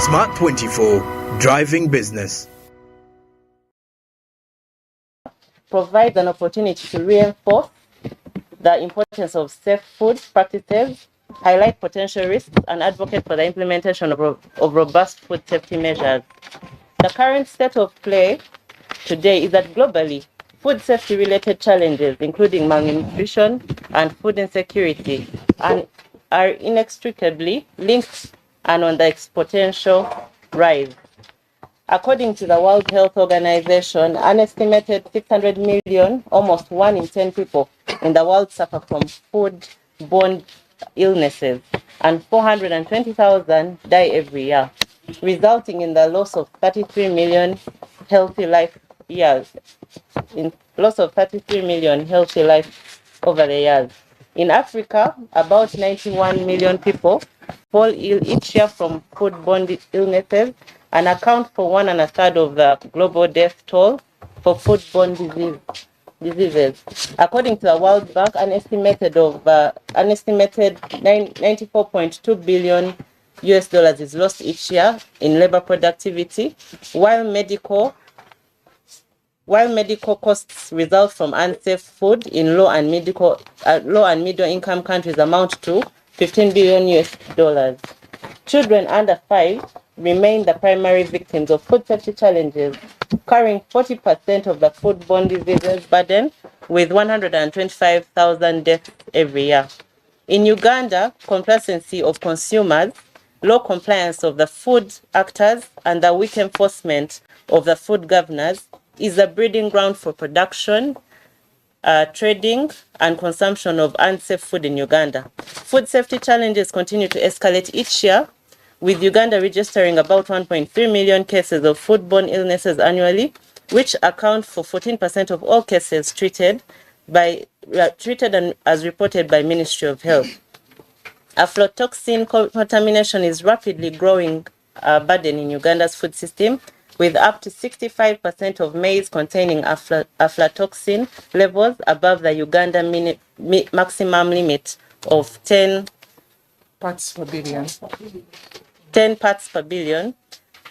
Smart 24, driving business. Provides an opportunity to reinforce the importance of safe food practices, highlight potential risks, and advocate for the implementation of robust food safety measures. The current state of play today is that globally, food safety-related challenges, including malnutrition and food insecurity, are inextricably linked and on the exponential rise. According to the World Health Organization, an estimated 600 million, almost 1 in 10 people in the world suffer from food-borne illnesses, and 420,000 die every year, resulting in the loss of 33 million healthy life years. Over the years. In Africa, about 91 million people fall ill each year from food-borne illnesses and account for 1 1/3 of the global death toll for food-borne diseases. According to the World Bank, an estimated 94.2 billion US dollars is lost each year in labor productivity, while medical costs result from unsafe food in low and middle income countries amount to 15 billion US dollars. Children under 5 remain the primary victims of food safety challenges, carrying 40% of the foodborne diseases burden, with 125,000 deaths every year. In Uganda, complacency of consumers, low compliance of the food actors, and the weak enforcement of the food governors is a breeding ground for production, trading, and consumption of unsafe food in Uganda. Food safety challenges continue to escalate each year, with Uganda registering about 1.3 million cases of foodborne illnesses annually, which account for 14% of all cases treated and as reported by Ministry of Health. Aflatoxin contamination is rapidly growing burden in Uganda's food system, with up to 65% of maize containing aflatoxin levels above the Uganda maximum limit of 10 parts per billion. 10 parts per billion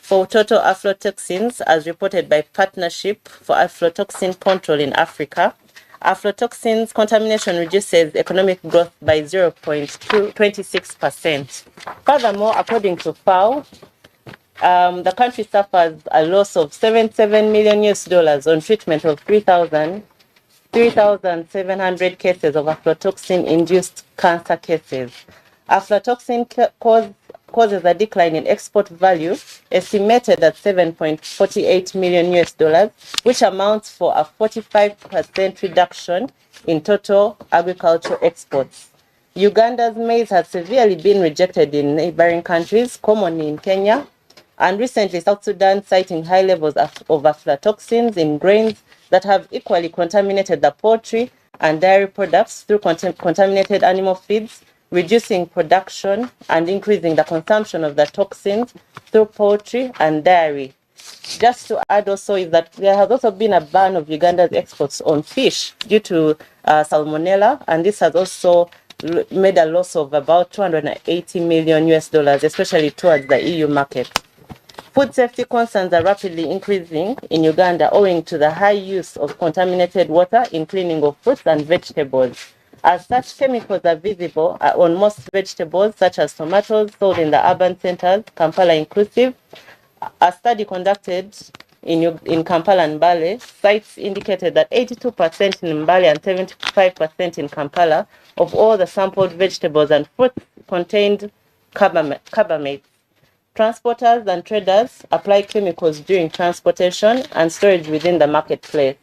for total aflatoxins, as reported by Partnership for Aflatoxin Control in Africa. Aflatoxins contamination reduces economic growth by 0.26%. Furthermore, according to FAO, the country suffers a loss of 77 million US dollars on treatment of 3,700 cases of aflatoxin-induced cancer cases. Aflatoxin causes a decline in export value estimated at 7.48 million US dollars, which amounts for a 45% reduction in total agricultural exports. Uganda's maize has severely been rejected in neighboring countries, commonly in Kenya, and recently South Sudan, citing high levels of aflatoxins in grains that have equally contaminated the poultry and dairy products through contaminated animal feeds, reducing production and increasing the consumption of the toxins through poultry and dairy. Just to add also is that there has also been a ban of Uganda's exports on fish due to salmonella, and this has also made a loss of about 280 million US dollars, especially towards the EU market. Food safety concerns are rapidly increasing in Uganda owing to the high use of contaminated water in cleaning of fruits and vegetables. As such, chemicals are visible on most vegetables, such as tomatoes sold in the urban centers, Kampala inclusive. A study conducted in Kampala and Mbale, sites indicated that 82% in Mbale and 75% in Kampala of all the sampled vegetables and fruits contained carbamates. Transporters and traders apply chemicals during transportation and storage within the marketplace.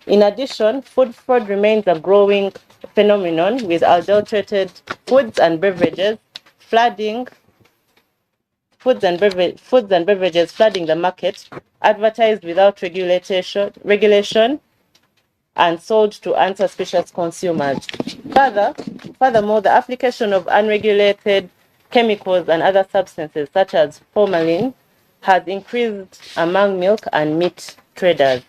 In addition, food fraud remains a growing phenomenon, with adulterated foods and beverages flooding the market, advertised without regulation and sold to unsuspicious consumers. Furthermore, the application of unregulated chemicals and other substances such as formalin has increased among milk and meat traders.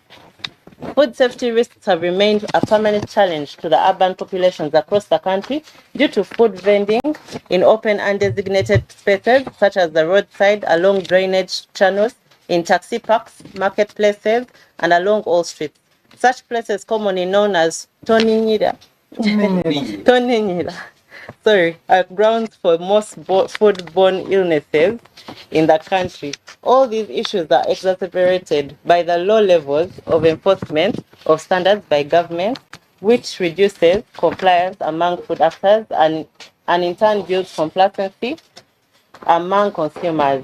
Food safety risks have remained a permanent challenge to the urban populations across the country due to food vending in open and designated spaces such as the roadside, along drainage channels, in taxi parks, marketplaces, and along all streets. Such places commonly known as Toninyira, Toninyira, are grounds for most foodborne illnesses in the country. All these issues are exacerbated by the low levels of enforcement of standards by government, which reduces compliance among food actors and in turn builds complacency among consumers.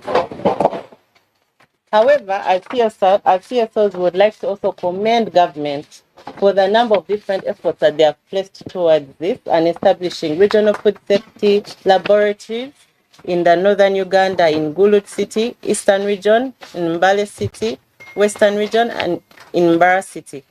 However, as CSOs would like to also commend government for the number of different efforts that they have placed towards this and establishing regional food safety laboratories in the northern Uganda, in Gulut City, Eastern Region, in Mbale City, Western Region, and in Mbara City,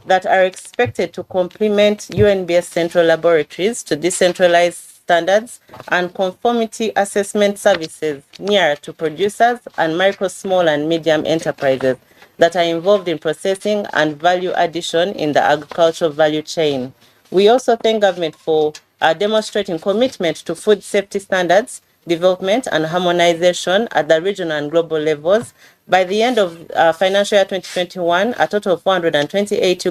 that are expected to complement UNBS central laboratories to decentralize standards and conformity assessment services nearer to producers and micro, small, and medium enterprises that are involved in processing and value addition in the agricultural value chain. We also thank government for demonstrating commitment to food safety standards, development, and harmonization at the regional and global levels. By the end of financial year 2021, a total of 428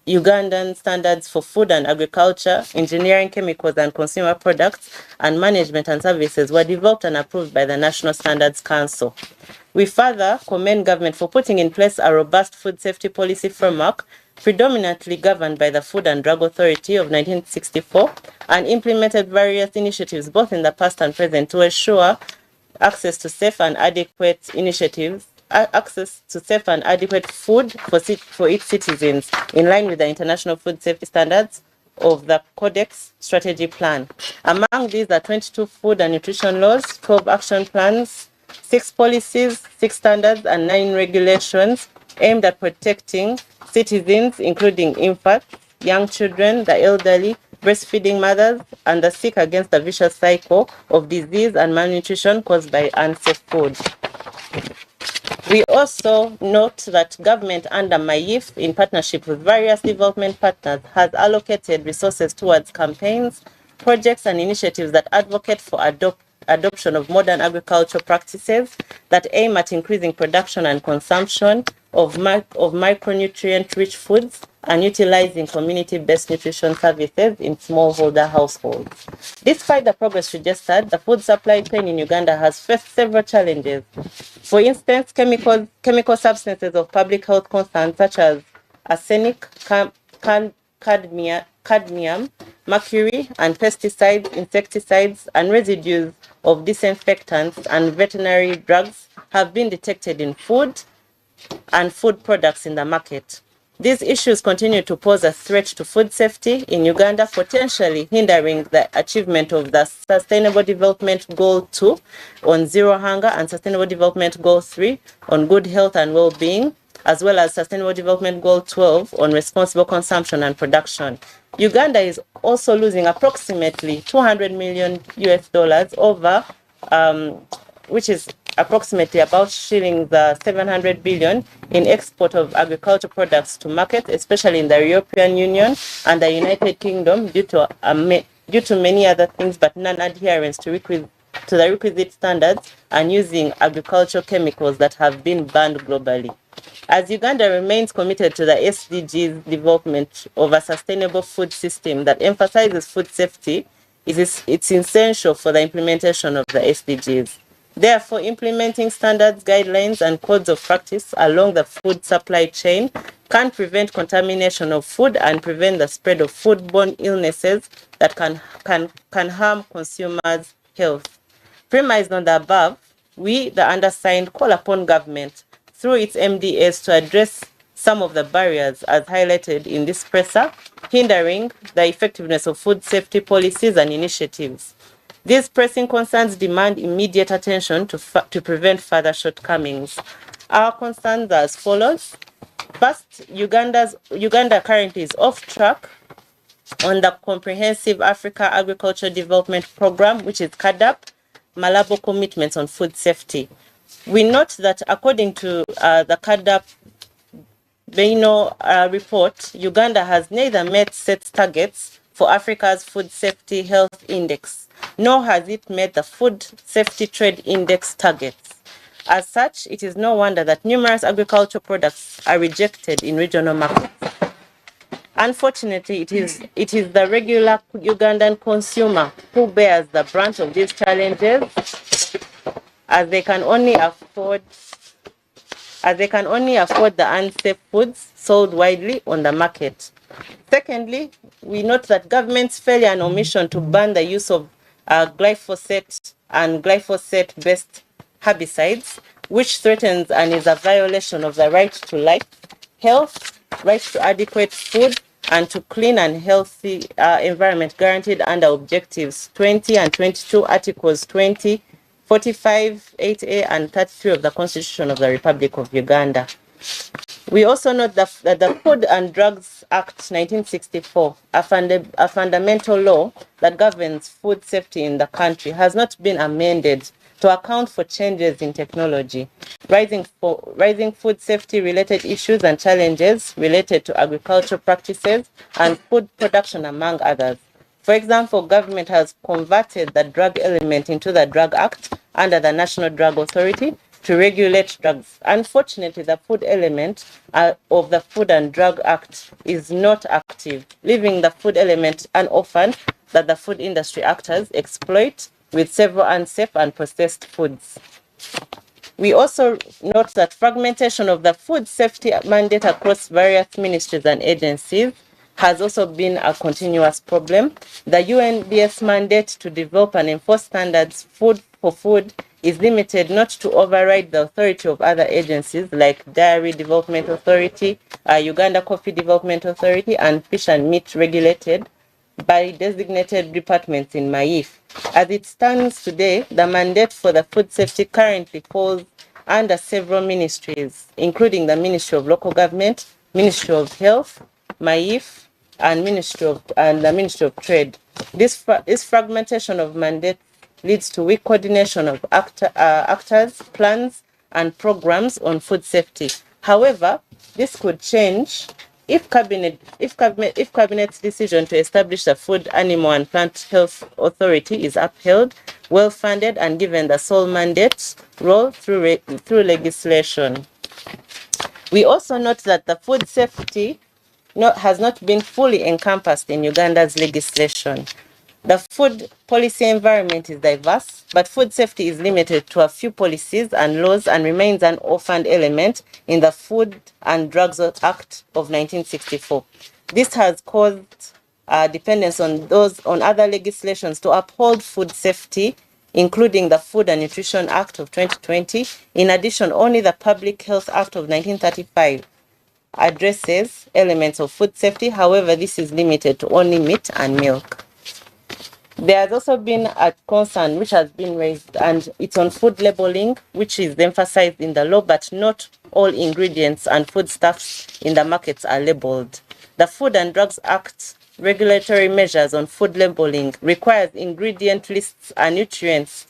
Ugandan standards for food and agriculture, engineering, chemicals and consumer products, and management and services were developed and approved by the National Standards Council. We further commend government for putting in place a robust food safety policy framework predominantly governed by the Food and Drug Authority of 1964 and implemented various initiatives both in the past and present to ensure access to safe and adequate food for its citizens in line with the international food safety standards of the Codex Strategy Plan. Among these are 22 food and nutrition laws, 12 action plans, 6 policies, 6 standards, and 9 regulations aimed at protecting citizens, including infants, young children, the elderly, breastfeeding mothers, and the sick against the vicious cycle of disease and malnutrition caused by unsafe food. We also note that government under MAIF, in partnership with various development partners, has allocated resources towards campaigns, projects, and initiatives that advocate for adoption of modern agricultural practices that aim at increasing production and consumption of micronutrient-rich foods and utilizing community-based nutrition services in smallholder households. Despite the progress registered, the food supply chain in Uganda has faced several challenges. For instance, chemical substances of public health concern such as arsenic, cadmium, mercury, and pesticides, insecticides, and residues of disinfectants and veterinary drugs have been detected in food and food products in the market. These issues continue to pose a threat to food safety in Uganda, potentially hindering the achievement of the Sustainable Development Goal 2 on zero hunger and Sustainable Development Goal 3 on good health and well-being, as well as Sustainable Development Goal 12 on responsible consumption and production. Uganda is also losing approximately $200 million over, which is approximately about shillings 700 billion in export of agricultural products to markets, especially in the European Union and the United Kingdom, due to many other things, but non-adherence to the requisite standards and using agricultural chemicals that have been banned globally. As Uganda remains committed to the SDGs development of a sustainable food system that emphasizes food safety, it's essential for the implementation of the SDGs. Therefore, implementing standards, guidelines, and codes of practice along the food supply chain can prevent contamination of food and prevent the spread of foodborne illnesses that can harm consumers' health. Premised on the above, we, the undersigned, call upon government through its MDAs to address some of the barriers as highlighted in this presser, hindering the effectiveness of food safety policies and initiatives. These pressing concerns demand immediate attention to prevent further shortcomings. Our concerns are as follows. First, Uganda currently is off track on the Comprehensive Africa Agriculture Development Program, which is CADAP, Malabo commitments on food safety. We note that according to the CADAP Beino report, Uganda has neither met set targets for Africa's Food Safety Health Index, nor has it met the Food Safety Trade Index targets. As such, it is no wonder that numerous agricultural products are rejected in regional markets. Unfortunately, it is the regular Ugandan consumer who bears the brunt of these challenges, as they can only afford the unsafe foods sold widely on the market. Secondly, we note that government's failure and omission to ban the use of glyphosate and glyphosate-based herbicides, which threatens and is a violation of the right to life, health, right to adequate food, and to clean and healthy environment guaranteed under Objectives 20 and 22, Articles 20, 45, 8A, and 33 of the Constitution of the Republic of Uganda. We also note that the Food and Drugs Act 1964, a fundamental law that governs food safety in the country, has not been amended to account for changes in technology, rising food safety related issues and challenges related to agricultural practices and food production, among others. For example, government has converted the drug element into the Drug Act under the National Drug Authority to regulate drugs. Unfortunately, the food element of the Food and Drug Act is not active, leaving the food element unorphaned that the food industry actors exploit with several unsafe and processed foods. We also note that fragmentation of the food safety mandate across various ministries and agencies has also been a continuous problem. The UNDS mandate to develop and enforce standards for food is limited not to override the authority of other agencies like Dairy Development Authority, Uganda Coffee Development Authority, and Fish and Meat Regulated by designated departments in MAIF. As it stands today, the mandate for the food safety currently falls under several ministries, including the Ministry of Local Government, Ministry of Health, MAIF, and the Ministry of Trade. This fragmentation of mandate leads to weak coordination of actors, plans, and programs on food safety. However, this could change if Cabinet's decision to establish the Food, Animal, and Plant Health Authority is upheld, well-funded, and given the sole mandate role through legislation. We also note that the food safety has not been fully encompassed in Uganda's legislation. The food policy environment is diverse, but food safety is limited to a few policies and laws and remains an orphaned element in the Food and Drugs Act of 1964. This has caused dependence on other legislations to uphold food safety, including the Food and Nutrition Act of 2020. In addition, only the Public Health Act of 1935 addresses elements of food safety. However, this is limited to only meat and milk. There has also been a concern which has been raised, and it's on food labeling, which is emphasized in the law, but not all ingredients and foodstuffs in the markets are labeled. The Food and Drugs Act regulatory measures on food labeling requires ingredient lists and nutrient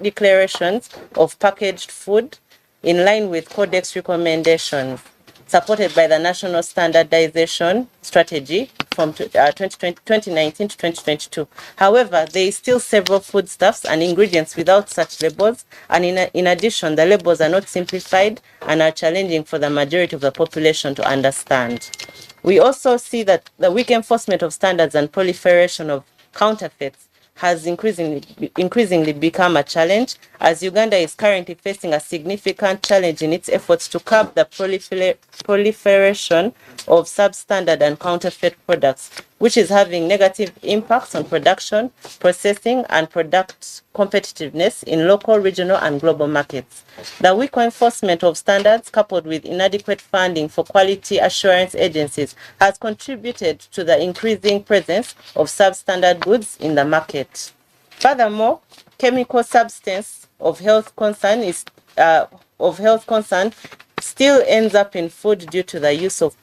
declarations of packaged food in line with Codex recommendations, supported by the National Standardization Strategy from 2019 to 2022. However, there is still several foodstuffs and ingredients without such labels, and in addition, the labels are not simplified and are challenging for the majority of the population to understand. We also see that the weak enforcement of standards and proliferation of counterfeits has increasingly become a challenge, as Uganda is currently facing a significant challenge in its efforts to curb the proliferation of substandard and counterfeit products, which is having negative impacts on production, processing, and product competitiveness in local, regional, and global markets. The weak enforcement of standards, coupled with inadequate funding for quality assurance agencies, has contributed to the increasing presence of substandard goods in the market. Furthermore, chemical substance of health concern still ends up in food due to the use of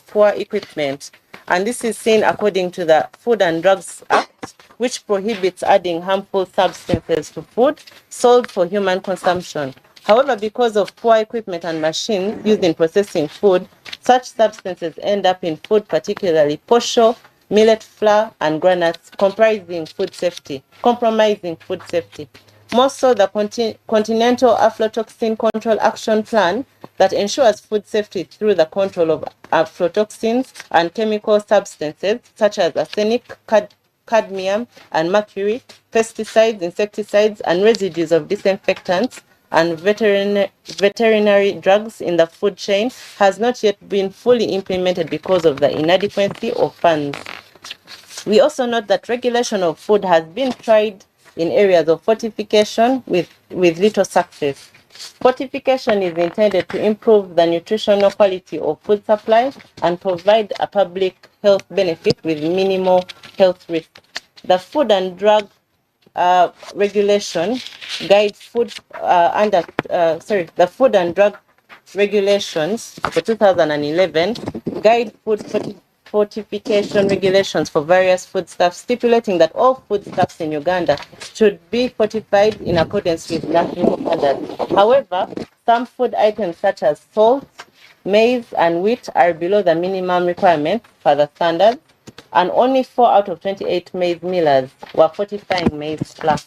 poor equipment, and this is seen according to the Food and Drugs Act, which prohibits adding harmful substances to food sold for human consumption. However, because of poor equipment and machines used in processing food, such substances end up in food, particularly posho, millet flour, and granules, compromising food safety. More so, the Continental Aflatoxin Control Action Plan that ensures food safety through the control of aflatoxins and chemical substances such as arsenic, cadmium, and mercury, pesticides, insecticides, and residues of disinfectants and veterinary drugs in the food chain has not yet been fully implemented because of the inadequacy of funds. We also note that regulation of food has been tried in areas of fortification with little success. Fortification is intended to improve the nutritional quality of food supply and provide a public health benefit with minimal health risk. The Food and Drug Regulation guide food the Food and Drug Regulations for 2011 guide food fortification regulations for various foodstuffs, stipulating that all foodstuffs in Uganda should be fortified in accordance with national standards. However, some food items such as salt, maize, and wheat are below the minimum requirements for the standards, and only 4 out of 28 maize millers were fortifying maize flour.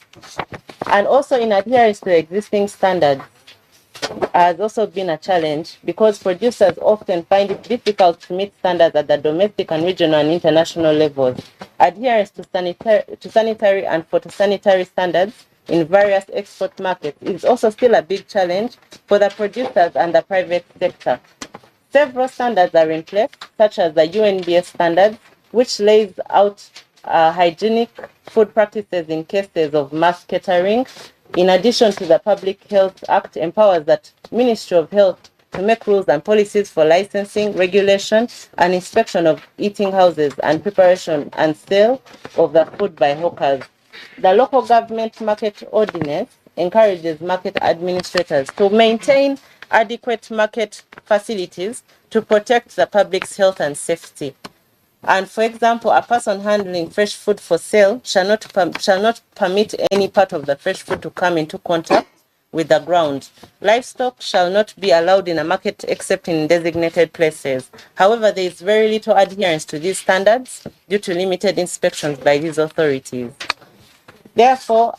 And also, in adherence to the existing standards, has also been a challenge because producers often find it difficult to meet standards at the domestic and regional and international levels. Adherence to sanitary and phytosanitary standards in various export markets is also still a big challenge for the producers and the private sector. Several standards are in place, such as the UNBS standards, which lays out hygienic food practices in cases of mass catering. In addition to the Public Health Act, empowers the Ministry of Health to make rules and policies for licensing, regulation, and inspection of eating houses and preparation and sale of the food by hawkers. The Local Government Market Ordinance encourages market administrators to maintain adequate market facilities to protect the public's health and safety. And for example, a person handling fresh food for sale shall not permit any part of the fresh food to come into contact with the ground. Livestock shall not be allowed in a market except in designated places. However, there is very little adherence to these standards due to limited inspections by these authorities. Therefore,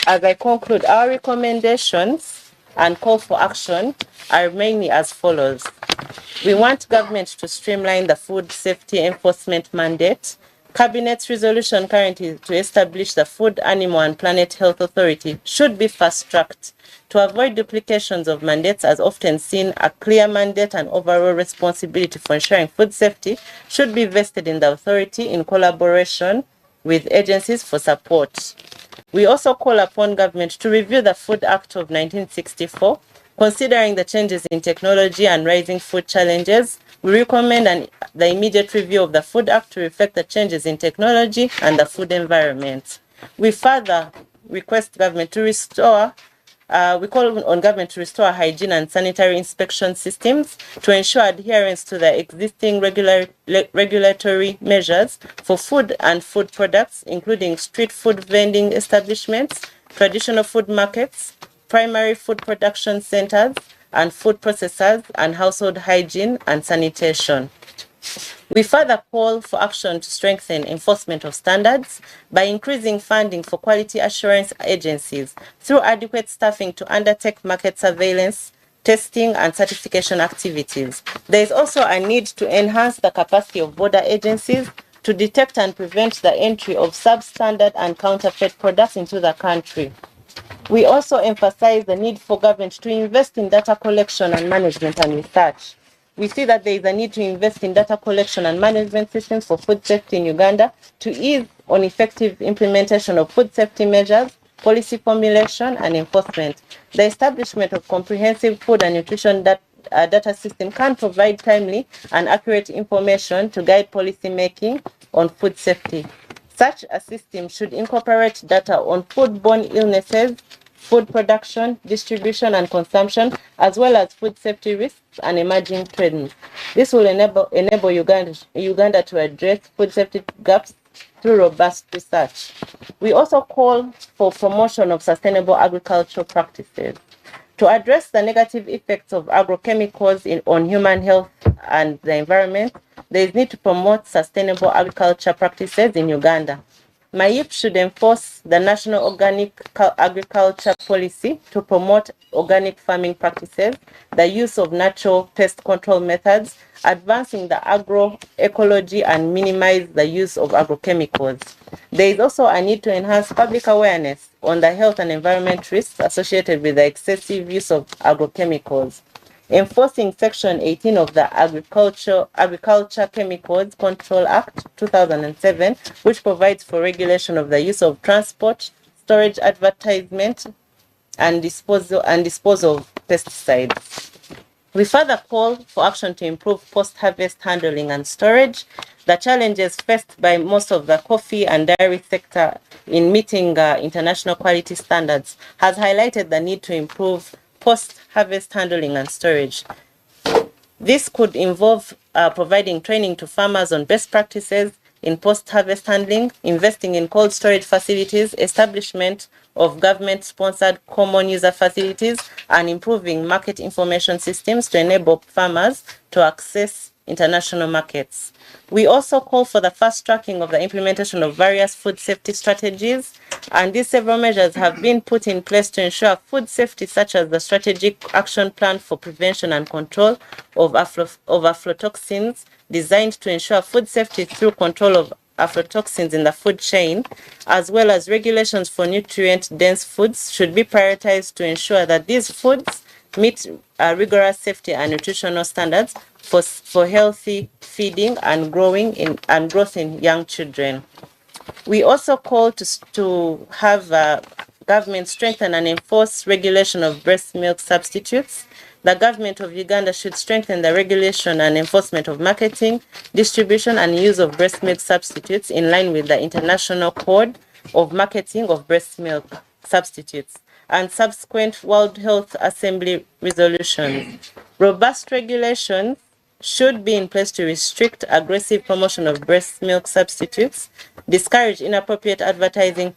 as I conclude, our recommendations and call for action are mainly as follows. We want government to streamline the food safety enforcement mandate. Cabinet's resolution currently to establish the Food, Animal and Planet Health Authority should be fast-tracked. To avoid duplications of mandates, as often seen, a clear mandate and overall responsibility for ensuring food safety should be vested in the authority in collaboration with agencies for support. We also call upon government to review the Food Act of 1964. Considering the changes in technology and rising food challenges, we recommend the immediate review of the Food Act to reflect the changes in technology and the food environment. We further request government to restore we call on government to restore hygiene and sanitary inspection systems to ensure adherence to the existing regulatory measures for food and food products, including street food vending establishments, traditional food markets, primary food production centers, and food processors, and household hygiene and sanitation. We further call for action to strengthen enforcement of standards by increasing funding for quality assurance agencies through adequate staffing to undertake market surveillance, testing, and certification activities. There is also a need to enhance the capacity of border agencies to detect and prevent the entry of substandard and counterfeit products into the country. We also emphasize the need for government to invest in data collection and management and research. We see that there is a need to invest in data collection and management systems for food safety in Uganda to ease on effective implementation of food safety measures, policy formulation, and enforcement. The establishment of comprehensive food and nutrition data system can provide timely and accurate information to guide policy making on food safety. Such a system should incorporate data on foodborne illnesses, food production, distribution, and consumption, as well as food safety risks and emerging trends. This will enable Uganda to address food safety gaps through robust research. We also call for promotion of sustainable agricultural practices. To address the negative effects of agrochemicals on human health and the environment, there is need to promote sustainable agriculture practices in Uganda. MAIP should enforce the National Organic Agriculture Policy to promote organic farming practices, the use of natural pest control methods, advancing the agroecology, and minimize the use of agrochemicals. There is also a need to enhance public awareness on the health and environment risks associated with the excessive use of agrochemicals. Enforcing Section 18 of the Agriculture Chemicals Control Act 2007, which provides for regulation of the use of transport, storage, advertisement, and disposal of pesticides. We further call for action to improve post-harvest handling and storage. The challenges faced by most of the coffee and dairy sector in meeting international quality standards has highlighted the need to improve post-harvest handling and storage. This could involve providing training to farmers on best practices in post-harvest handling, investing in cold storage facilities, establishment of government-sponsored common user facilities, and improving market information systems to enable farmers to access international markets. We also call for the fast tracking of the implementation of various food safety strategies, and these several measures have been put in place to ensure food safety, such as the Strategic Action Plan for Prevention and Control of Aflatoxins, designed to ensure food safety through control of aflatoxins in the food chain, as well as regulations for nutrient-dense foods, should be prioritized to ensure that these foods meet rigorous safety and nutritional standards for healthy feeding and growth in young children. We also call to have government strengthen and enforce regulation of breast milk substitutes. The government of Uganda should strengthen the regulation and enforcement of marketing, distribution, and use of breast milk substitutes in line with the International Code of Marketing of Breast Milk Substitutes and subsequent World Health Assembly resolutions. Robust regulations should be in place to restrict aggressive promotion of breast milk substitutes, discourage inappropriate advertising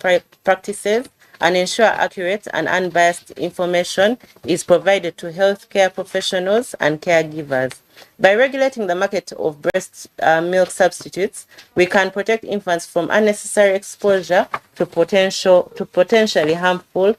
practices, and ensure accurate and unbiased information is provided to healthcare professionals and caregivers. By regulating the market of breast milk substitutes, we can protect infants from unnecessary exposure to potentially harmful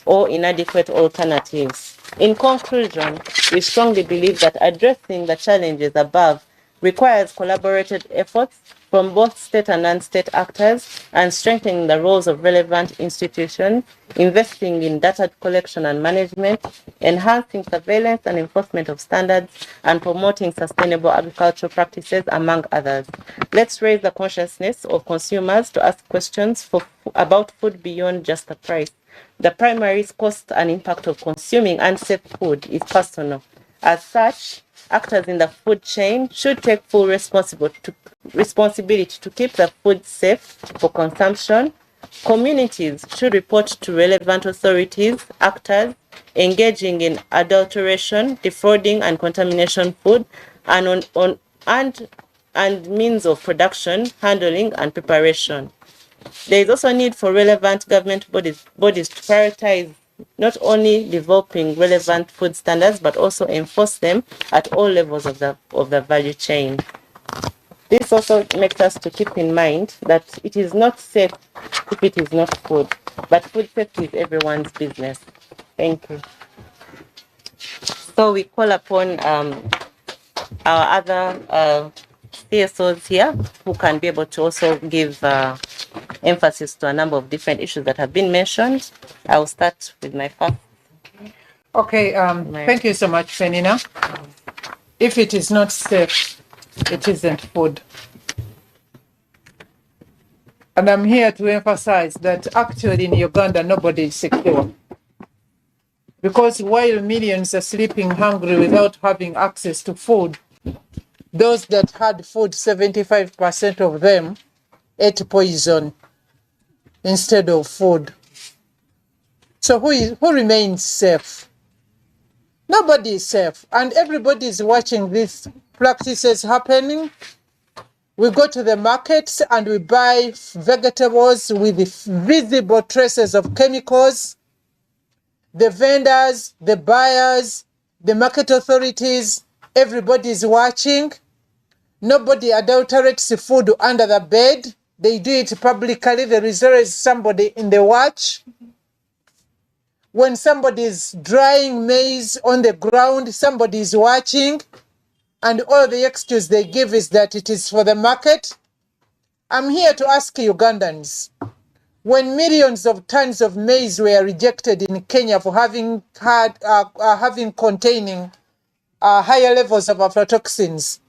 or inadequate alternatives. In conclusion, we strongly believe that addressing the challenges above requires collaborated efforts from both state and non-state actors and strengthening the roles of relevant institutions, investing in data collection and management, enhancing surveillance and enforcement of standards, and promoting sustainable agricultural practices, among others. Let's raise the consciousness of consumers to ask questions about food beyond just the price. The primary cost and impact of consuming unsafe food is personal. As such, actors in the food chain should take full responsibility to keep the food safe for consumption. Communities should report to relevant authorities, actors engaging in adulteration, defrauding, and contamination food, and means of production, handling, and preparation. There is also a need for relevant government bodies to prioritize not only developing relevant food standards, but also enforce them at all levels of the value chain. This also makes us to keep in mind that it is not safe if it is not food, but food safety is everyone's business. Thank you. So we call upon our other CSOs here who can be able to also give emphasis to a number of different issues that have been mentioned. I'll start with my first. Okay, thank you so much, Penina. If it is not safe, it isn't food. And I'm here to emphasize that actually in Uganda, nobody is secure. Because while millions are sleeping hungry without having access to food, those that had food, 75% of them ate poison instead of food. So who remains safe? Nobody is safe. And everybody is watching these practices happening. We go to the markets and we buy vegetables with visible traces of chemicals. the vendors, the buyers, the market authorities, everybody is watching. Nobody adulterates food under the bed. They do it publicly. There is always somebody in the watch. When somebody is drying maize on the ground, somebody is watching. And all the excuse they give is that it is for the market. I'm here to ask Ugandans, when millions of tons of maize were rejected in Kenya for having containing higher levels of aflatoxins,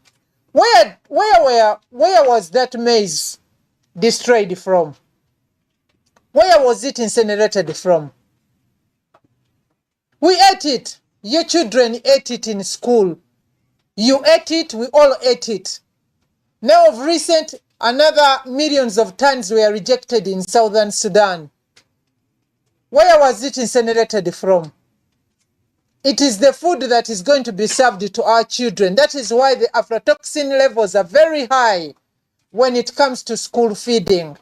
where was that maize destroyed from? Where was it incinerated from? We ate it. Your children ate it in school. You ate it. We all ate it. Now of recent, another millions of tons were rejected in southern Sudan. Where was it incinerated from? It is the food that is going to be served to our children. That is why the aflatoxin levels are very high when it comes to school feeding.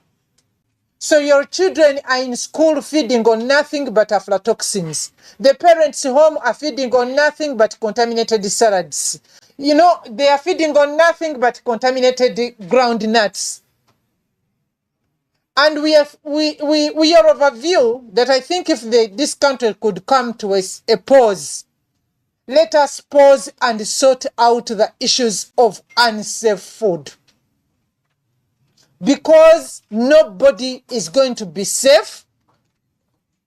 So your children are in school feeding on nothing but aflatoxins. The parents home are feeding on nothing but contaminated salads. You know, they are feeding on nothing but contaminated ground nuts. And we are of a view that I think if this country could come to a pause, let us pause and sort out the issues of unsafe food. Because nobody is going to be safe.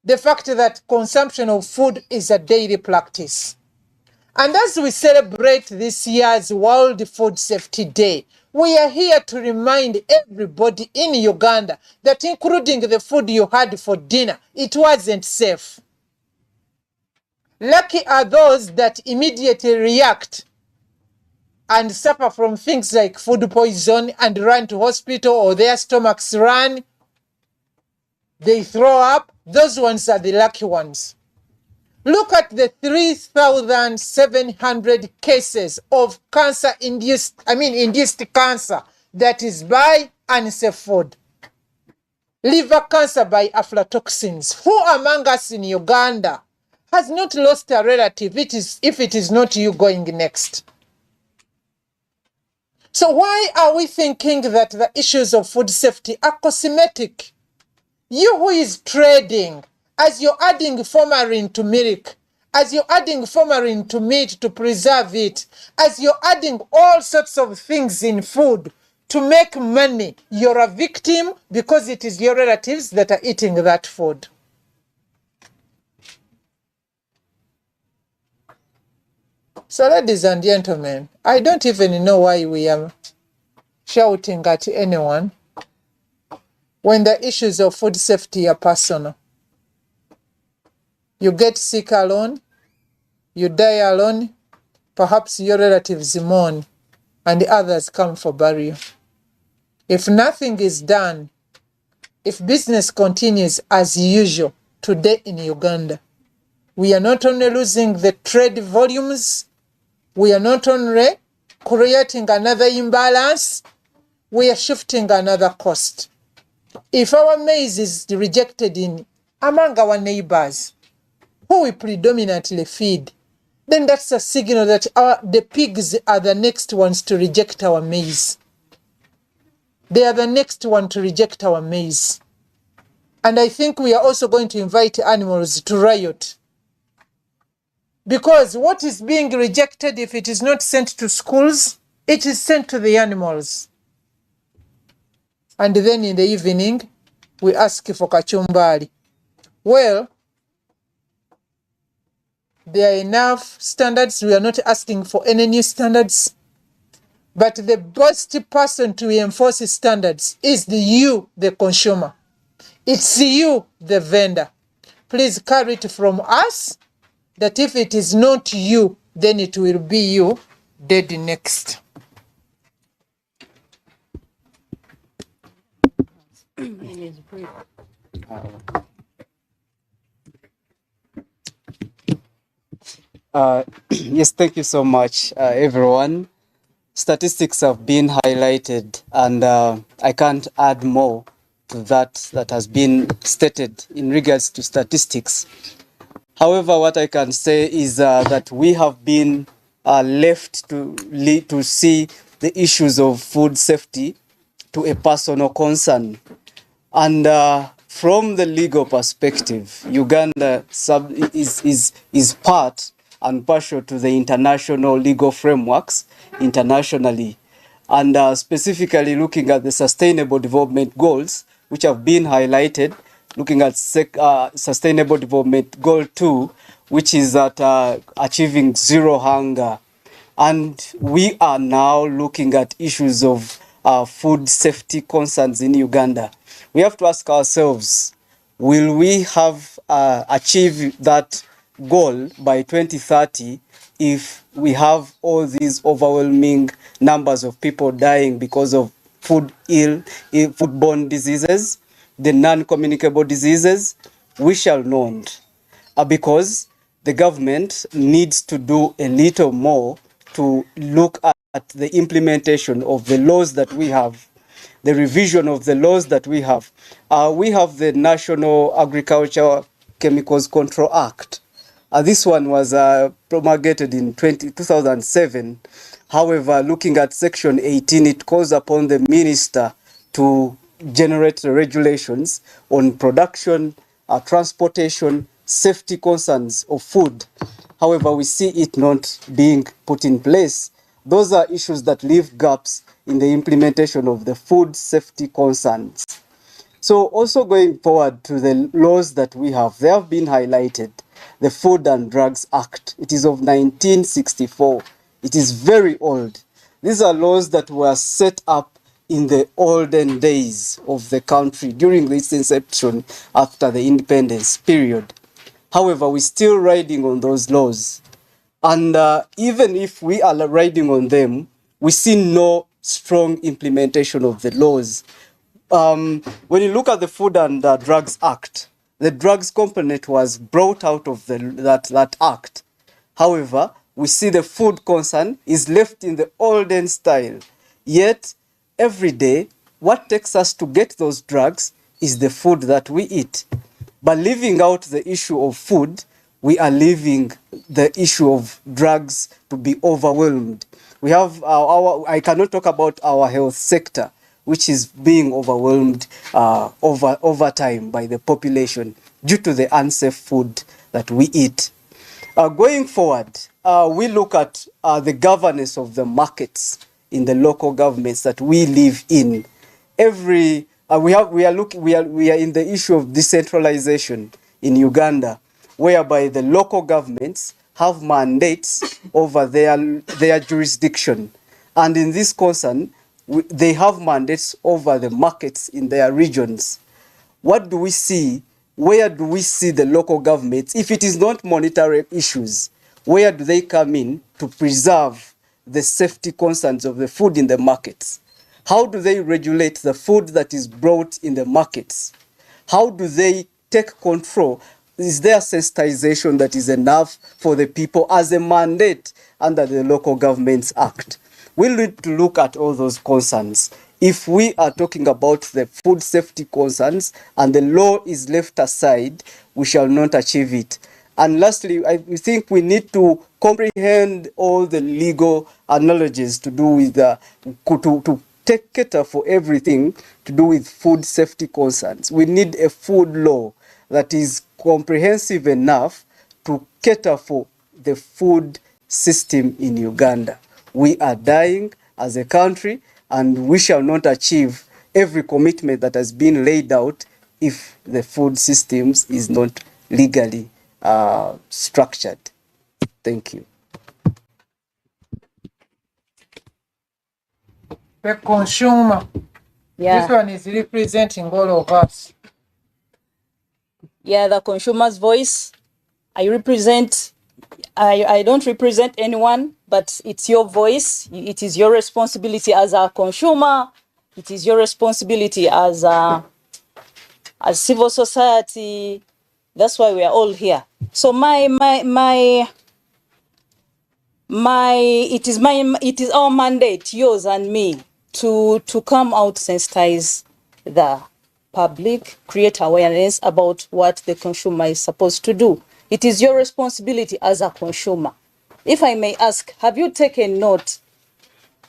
The fact that consumption of food is a daily practice. And as we celebrate this year's World Food Safety Day, we are here to remind everybody in Uganda that including the food you had for dinner, it wasn't safe. Lucky are those that immediately react and suffer from things like food poison and run to hospital or their stomachs run. They throw up. Those ones are the lucky ones. Look at the 3,700 cases of induced cancer that is by unsafe food. Liver cancer by aflatoxins. Who among us in Uganda has not lost a relative if it is not you going next? So why are we thinking that the issues of food safety are cosmetic? You who is trading, as you're adding formalin to milk, as you're adding formalin to meat to preserve it, as you're adding all sorts of things in food to make money, you're a victim because it is your relatives that are eating that food. So ladies and gentlemen, I don't even know why we are shouting at anyone when the issues of food safety are personal. You get sick alone, you die alone, perhaps your relatives mourn, and others come for burial. If nothing is done, if business continues as usual today in Uganda, we are not only losing the trade volumes, we are not only creating another imbalance, we are shifting another cost. If our maize is rejected among our neighbors, who we predominantly feed, then that's a signal that the pigs are the next ones to reject our maize. They are the next one to reject our maize. And I think we are also going to invite animals to riot. Because what is being rejected, if it is not sent to schools, it is sent to the animals. And then in the evening, we ask for kachumbari. Well, there are enough standards. We are not asking for any new standards. But the best person to enforce standards is you, the consumer. It's you, the vendor. Please carry it from us that if it is not you, then it will be you dead next. Yes, thank you so much, everyone. Statistics have been highlighted, and I can't add more to that has been stated in regards to statistics. However, what I can say is that we have been left to see the issues of food safety to a personal concern. And from the legal perspective, Uganda is part and partial to the international legal frameworks internationally. And specifically looking at the Sustainable Development Goals, which have been highlighted, looking at Sustainable Development Goal 2, which is at achieving zero hunger. And we are now looking at issues of food safety concerns in Uganda. We have to ask ourselves, will we have achieved that goal by 2030 if we have all these overwhelming numbers of people dying because of foodborne diseases, the non-communicable diseases? We shall not, because the government needs to do a little more to look at the implementation of the laws that we have, the revision of the laws that we have. We have the National Agricultural Chemicals Control Act. This one was promulgated in 2007. However, looking at Section 18, it calls upon the minister to generate the regulations on production, transportation, safety concerns of food. However, we see it not being put in place. Those are issues that leave gaps in the implementation of the food safety concerns. So also going forward to the laws that we have, they have been highlighted. The Food and Drugs Act, it is of 1964. It is very old. These are laws that were set up in the olden days of the country during its inception after the independence period. However, we're still riding on those laws. And even if we are riding on them, we see no strong implementation of the laws. When you look at the Food and Drugs Act, the drugs component was brought out of that act. However, we see the food concern is left in the olden style. Yet, every day, what takes us to get those drugs is the food that we eat. By leaving out the issue of food, we are leaving the issue of drugs to be overwhelmed. We have I cannot talk about our health sector, which is being overwhelmed over time by the population due to the unsafe food that we eat. Going forward, we look at the governance of the markets in the local governments that we live in. We are in the issue of decentralization in Uganda, whereby the local governments have mandates over their jurisdiction, and in this concern, they have mandates over the markets in their regions. What do we see? Where do we see the local governments? If it is not monetary issues, where do they come in to preserve the safety concerns of the food in the markets? How do they regulate the food that is brought in the markets? How do they take control? Is there sensitization that is enough for the people as a mandate under the Local Governments Act? We need to look at all those concerns. If we are talking about the food safety concerns and the law is left aside, we shall not achieve it. And lastly, I think we need to comprehend all the legal analogies to do with to take cater for everything to do with food safety concerns. We need a food law that is comprehensive enough to cater for the food system in Uganda. We are dying as a country, and we shall not achieve every commitment that has been laid out if the food systems is not legally structured. Thank you. The consumer. Yeah. This one is representing all of us. Yeah, the consumer's voice. I don't represent anyone, but it's your voice. It is your responsibility as a consumer. It is your responsibility as civil society. That's why we are all here. So it is our mandate, yours and me, to come out, sensitize the public, create awareness about what the consumer is supposed to do. It is your responsibility as a consumer. If I may ask, have you taken note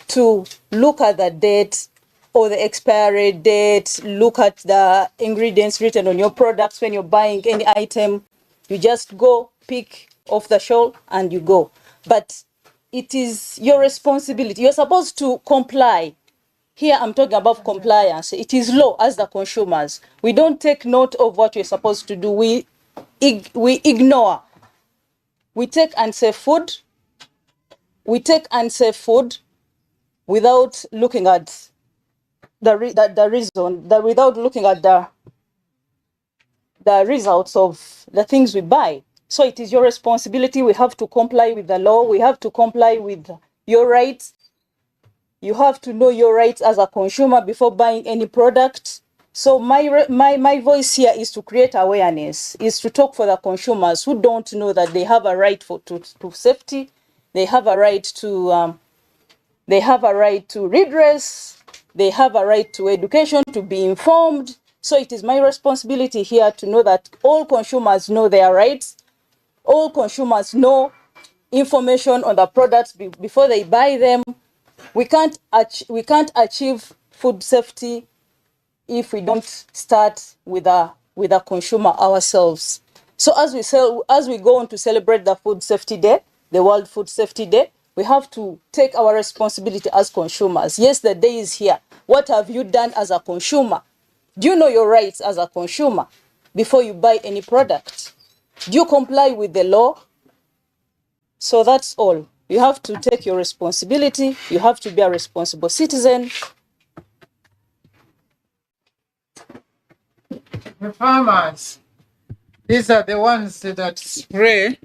to look at the date or the expiry date, look at the ingredients written on your products when you're buying any item? You just go, pick off the shelf and you go. But it is your responsibility. You're supposed to comply. Here I'm talking about compliance. It is law as the consumers. We don't take note of what we're supposed to do. We ignore. We take unsafe food. We take unsafe food without looking at the reason, without looking at the results of the things we buy. So it is your responsibility. We have to comply with the law. We have to comply with your rights. You have to know your rights as a consumer before buying any product. So my voice here is to create awareness, is to talk for the consumers who don't know that they have a right to safety. They have a right to redress. They have a right to education, to be informed. So it is my responsibility here to know that all consumers know their rights. All consumers know information on the products before they buy them. We can't achieve food safety if we don't start with a consumer ourselves. So as we go on to celebrate the Food Safety Day, the World Food Safety Day, we have to take our responsibility as consumers. Yes, the day is here. What have you done as a consumer? Do you know your rights as a consumer before you buy any product? Do you comply with the law? So that's all. You have to take your responsibility. You have to be a responsible citizen. The farmers, these are the ones that spray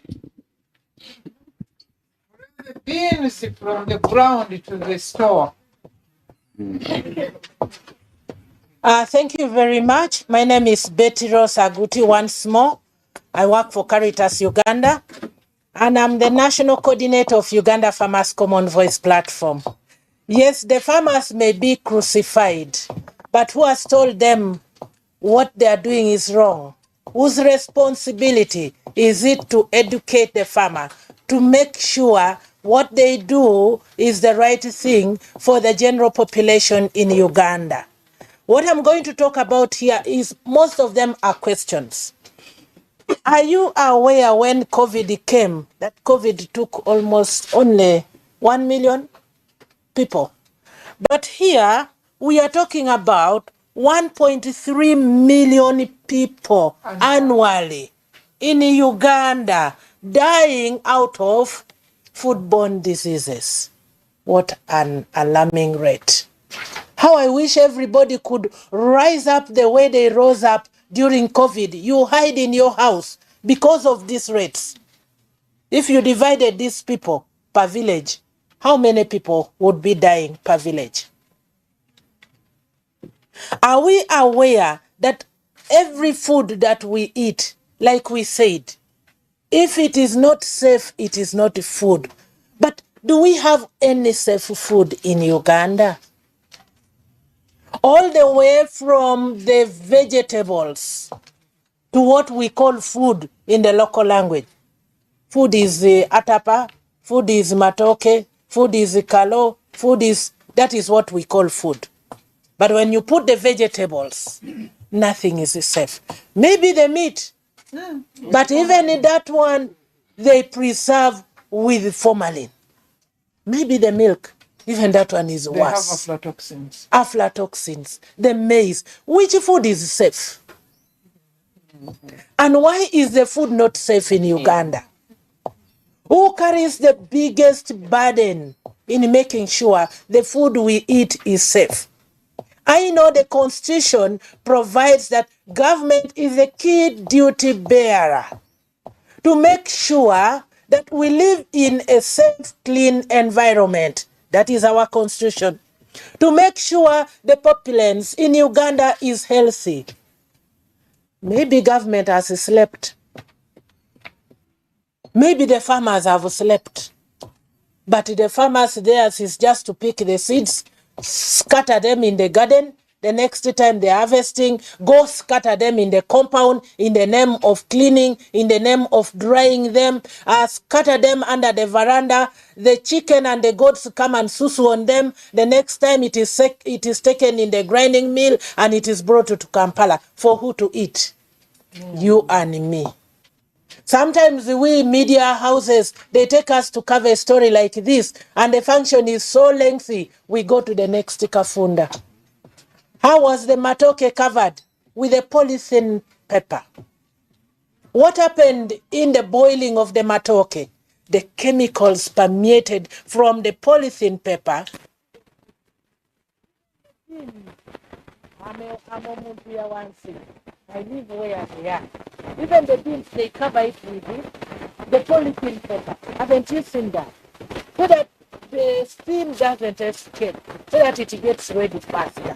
the beans from the ground to the store. Thank you very much. My name is Betty Rose Aguti once more. I work for Caritas Uganda, and I'm the National Coordinator of Uganda Farmers Common Voice Platform. Yes, the farmers may be crucified, but who has told them what they are doing is wrong? Whose responsibility is it to educate the farmer, to make sure what they do is the right thing for the general population in Uganda? What I'm going to talk about here is most of them are questions. Are you aware when COVID came, that COVID took almost only 1 million people? But here we are talking about 1.3 million people annually in Uganda dying out of foodborne diseases. What an alarming rate. How I wish everybody could rise up the way they rose up during COVID. You hide in your house because of these rates. If you divided these people per village, how many people would be dying per village? Are we aware that every food that we eat, like we said, if it is not safe, it is not food? But do we have any safe food in Uganda? All the way from the vegetables to what we call food in the local language. Food is atapa, food is matoke, food is kalo, that is what we call food. But when you put the vegetables, nothing is safe. Maybe the meat, but even in that one, they preserve with formalin. Maybe the milk, even that one is They worse. have aflatoxins. Aflatoxins, the maize. Which food is safe? And why is the food not safe in Uganda? Who carries the biggest burden in making sure the food we eat is safe? I know the Constitution provides that government is a key duty bearer to make sure that we live in a safe, clean environment. That is our Constitution. To make sure the populace in Uganda is healthy. Maybe government has slept. Maybe the farmers have slept. But the farmers, theirs is just to pick the seeds, scatter them in the garden, the next time they're harvesting, go scatter them in the compound in the name of cleaning, in the name of drying them, scatter them under the veranda. The chicken and the goats come and susu on them. The next time it is taken in the grinding mill and it is brought to Kampala. For who to eat? You and me. Sometimes we media houses, they take us to cover a story like this, and the function is so lengthy, we go to the next kafunda. How was the matoke covered? With a polythene paper. What happened in the boiling of the matoke? The chemicals permeated from the polythene paper. I live where they are. Even the beans, they cover it with it, the polythene paper. Haven't you seen that? So that the steam doesn't escape, so that it gets ready faster.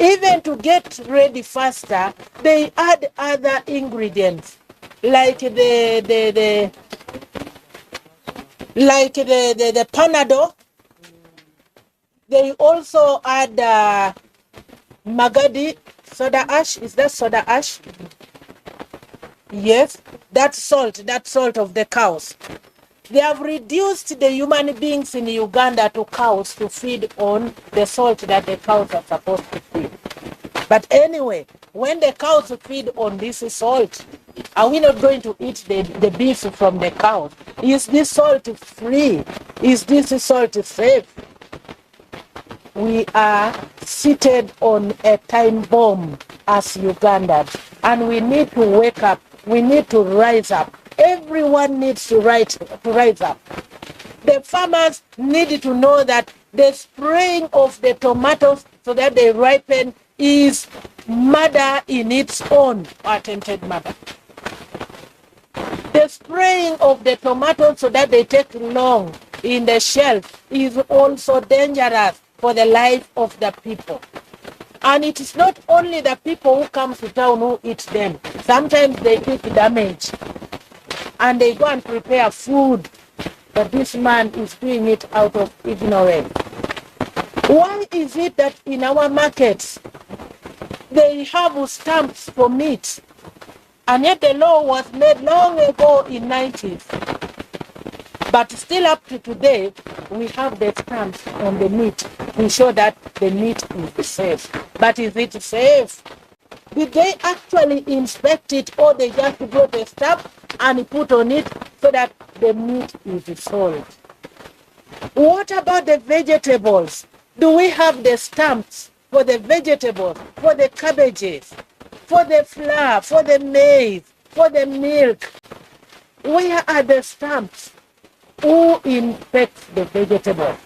Even to get ready faster, they add other ingredients, like the panado. They also add magadi, soda ash. Is that soda ash? Yes, that salt of the cows. They have reduced the human beings in Uganda to cows to feed on the salt that the cows are supposed to feed. But anyway, when the cows feed on this salt, are we not going to eat the beef from the cows? Is this salt free? Is this salt safe? We are seated on a time bomb as Ugandans, and we need to wake up. We need to rise up. Everyone needs to rise up. The farmers need to know that the spraying of the tomatoes so that they ripen is murder in its own, attempted murder. The spraying of the tomatoes so that they take long in the shelf is also dangerous for the life of the people. And it is not only the people who come to town who eat them. Sometimes they take damage and they go and prepare food, but this man is doing it out of ignorance. Why is it that in our markets they have stamps for meat, and yet the law was made long ago in 90s, but still up to today we have the stamps on the meat to show that the meat is safe. But is it safe? Did they actually inspect it, or they just brought a stamp and put on it so that the meat is sold? What about the vegetables? Do we have the stamps for the vegetables, for the cabbages, for the flour, for the maize, for the milk? Where are the stamps? Who inspects the vegetables?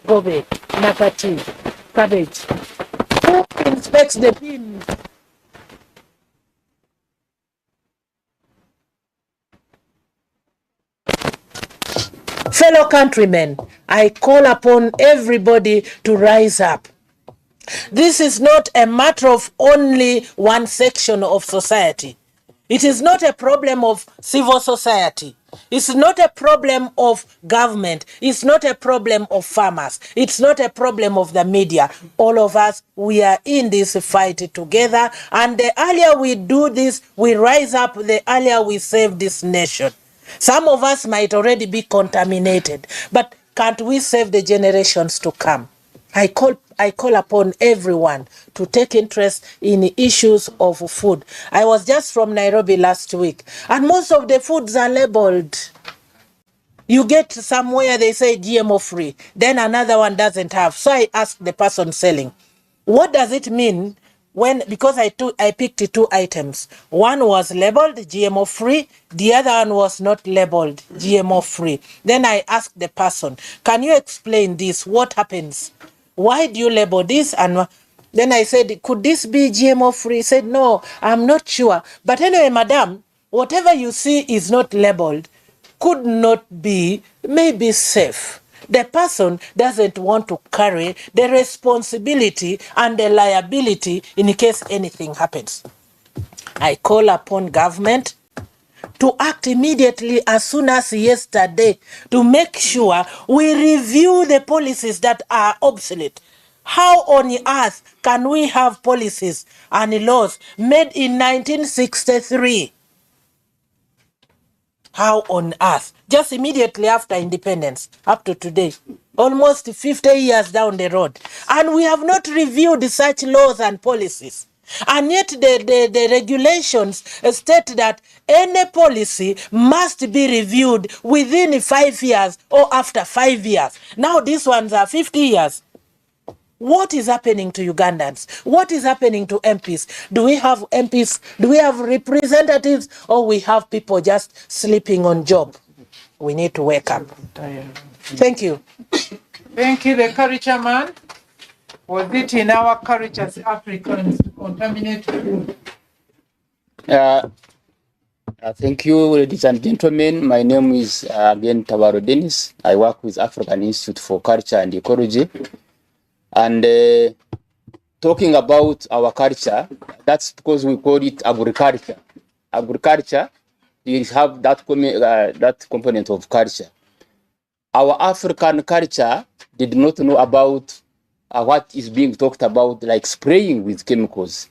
Gobe, nakati, cabbage. Who inspects the beans? Fellow countrymen, I call upon everybody to rise up. This is not a matter of only one section of society. It is not a problem of civil society. It's not a problem of government. It's not a problem of farmers. It's not a problem of the media. All of us, we are in this fight together. And the earlier we do this, we rise up, the earlier we save this nation. Some of us might already be contaminated, but can't we save the generations to come? I call upon everyone to take interest in the issues of food. I was just from Nairobi last week, and most of the foods are labeled. You get somewhere they say GMO free, then another one doesn't have. So I asked the person selling, what does it mean when, because I picked two items. One was labeled GMO free, the other one was not labeled GMO free. Then I asked the person, can you explain this? What happens? Why do you label this? And then I said, could this be GMO free? He said, no, I'm not sure. But anyway, madam, whatever you see is not labeled could not be maybe safe. The person doesn't want to carry the responsibility and the liability in case anything happens. I call upon government to act immediately as soon as yesterday to make sure we review the policies that are obsolete. How on earth can we have policies and laws made in 1963? How on earth? Just immediately after independence, up to today, almost 50 years down the road. And we have not reviewed such laws and policies. And yet the regulations state that any policy must be reviewed within 5 years or after 5 years. Now these ones are 50 years. What is happening to Ugandans? What is happening to MPs? Do we have MPs? Do we have representatives? Or we have people just sleeping on job? We need to wake up. Thank you. Thank you, the culture man. Was it in our culture as Africans to contaminate food? Thank you, ladies and gentlemen. My name is again Tabaro Dennis. I work with African Institute for Culture and Ecology. And talking about our culture, that's because we call it agriculture. Agriculture, you have that component of culture. Our African culture did not know about what is being talked about, like spraying with chemicals.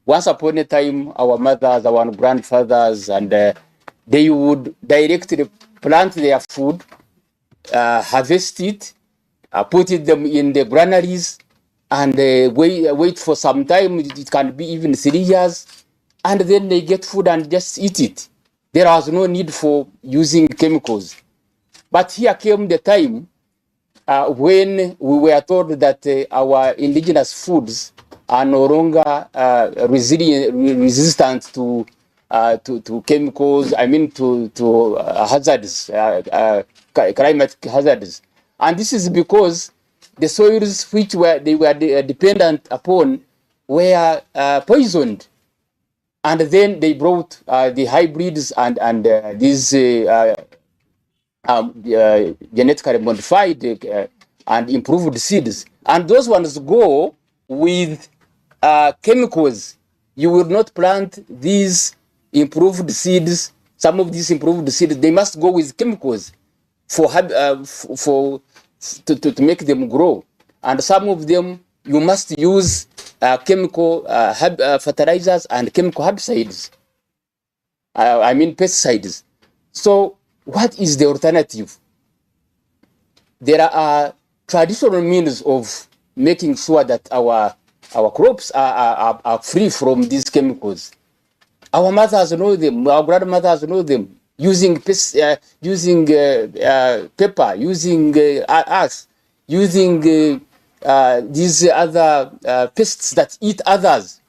Once upon a time, our mothers, our grandfathers, and they would directly plant their food, harvest it, put them in the granaries, and wait for some time. It can be even 3 years, and then they get food and just eat it. There was no need for using chemicals. But here came the time when we were told that our indigenous foods are no longer resistant to chemicals. I mean to hazards, climate hazards. And this is because the soils which they were dependent upon were poisoned. And then they brought the hybrids and these genetically modified and improved seeds. And those ones go with chemicals. You will not plant these improved seeds. Some of these improved seeds, they must go with chemicals to make them grow. And some of them, you must use chemical fertilizers and chemical herbicides. I mean pesticides. So what is the alternative? There are traditional means of making sure that our crops are free from these chemicals. Our mothers know them, our grandmothers know them, using pepper, using ash, using these other pests that eat others,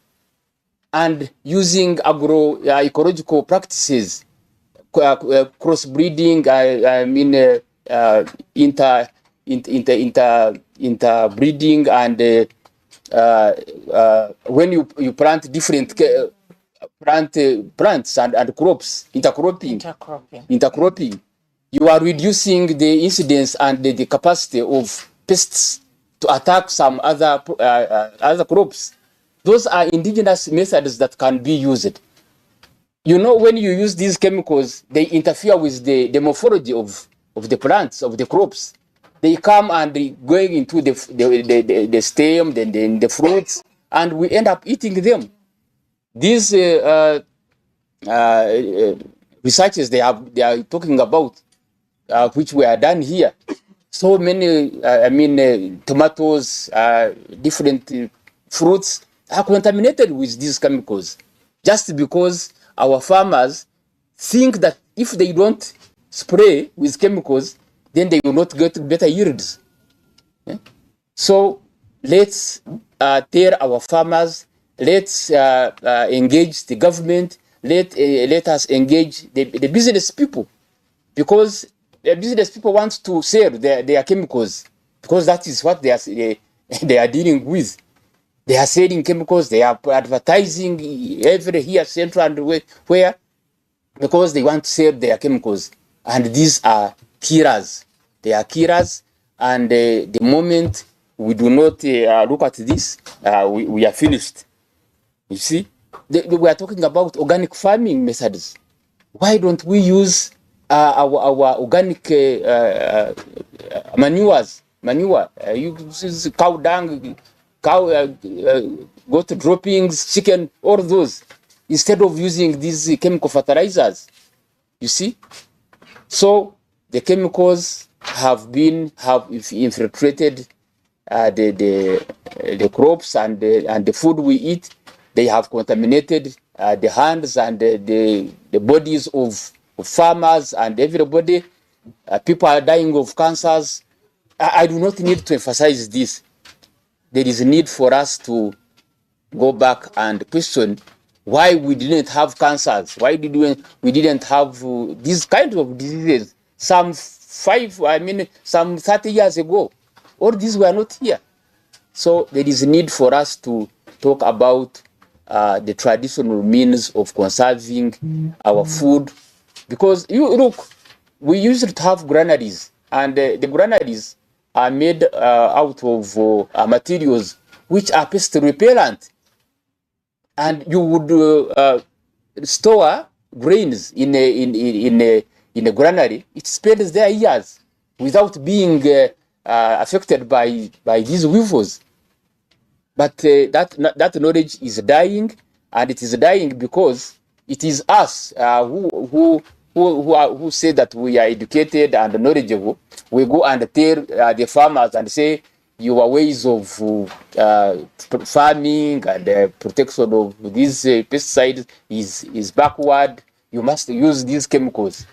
and using ecological practices, crossbreeding, interbreeding, and when you plant different plants and crops, intercropping, you are reducing the incidence and the capacity of pests to attack some other crops. Those are indigenous methods that can be used. You know, when you use these chemicals, they interfere with the morphology of the plants, of the crops. They come and they going into the stem, then the fruits, and we end up eating them. These researches they are talking about, which were done here. So many, tomatoes, different fruits are contaminated with these chemicals, just because our farmers think that if they don't spray with chemicals, then they will not get better yields. Yeah? So let's tell our farmers, let's engage the government, let us engage the business people, because the business people want to sell their chemicals, because that is what they are dealing with. They are selling chemicals, they are advertising every here, central and where, because they want to sell their chemicals. And these are killers. They are killers, and the moment we do not look at this, we are finished. You see, we are talking about organic farming methods. Why don't we use our organic manures manure, you use cow dung, cow goat droppings, chicken, all those, instead of using these chemical fertilizers. You see, so the chemicals have infiltrated the crops and the food we eat. They have contaminated the hands and the bodies of farmers and everybody. People are dying of cancers. I do not need to emphasize this. There is a need for us to go back and question why we didn't have cancers, why we didn't have these kind of diseases some 30 years ago. All these were not here. So there is a need for us to talk about the traditional means of conserving our food, because you look, we used to have granaries, and the granaries are made out of materials which are pest repellent, and you would store grains in a granary. It spends there years without being affected by these weevils. But that knowledge is dying, and it is dying because it is us who say that we are educated and knowledgeable. We go and tell the farmers and say, your ways of farming and protection of these pesticides is backward. You must use these chemicals.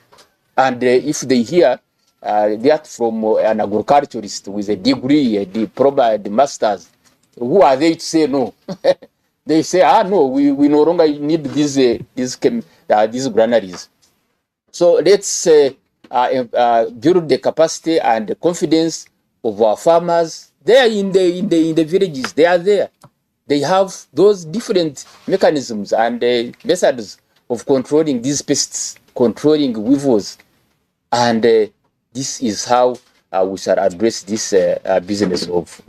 And if they hear that from an agriculturist with a degree, the masters, who are they to say no? They say, no, we no longer need these granaries. So let's build the capacity and the confidence of our farmers. They are in the villages. They are there. They have those different mechanisms and methods of controlling these pests, controlling weevils, and this is how we shall address this business of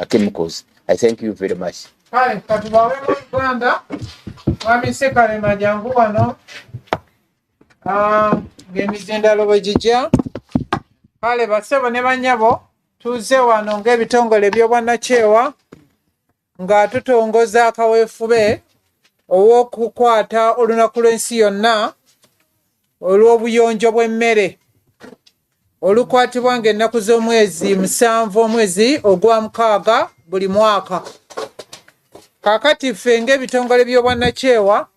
chemicals. I thank you very much. Hi, katubawe mu Uganda. Mwami Sekale majangu wano. Ng'emizindalo bwe gijja. Kale basebo ne bannyabo tuze wano ng'ebitongole by'obwannakyewa nga tutongoza akaweefube ow'okukwata olunaku lw'ensi yonna olw'obuyonjo bw'emmere olukwatibwa ng'ennaku z'omwezi 7 omwezi ogwa6 buli mwaka. Kaakati ffe ng'ebitongole by'obwannakyewa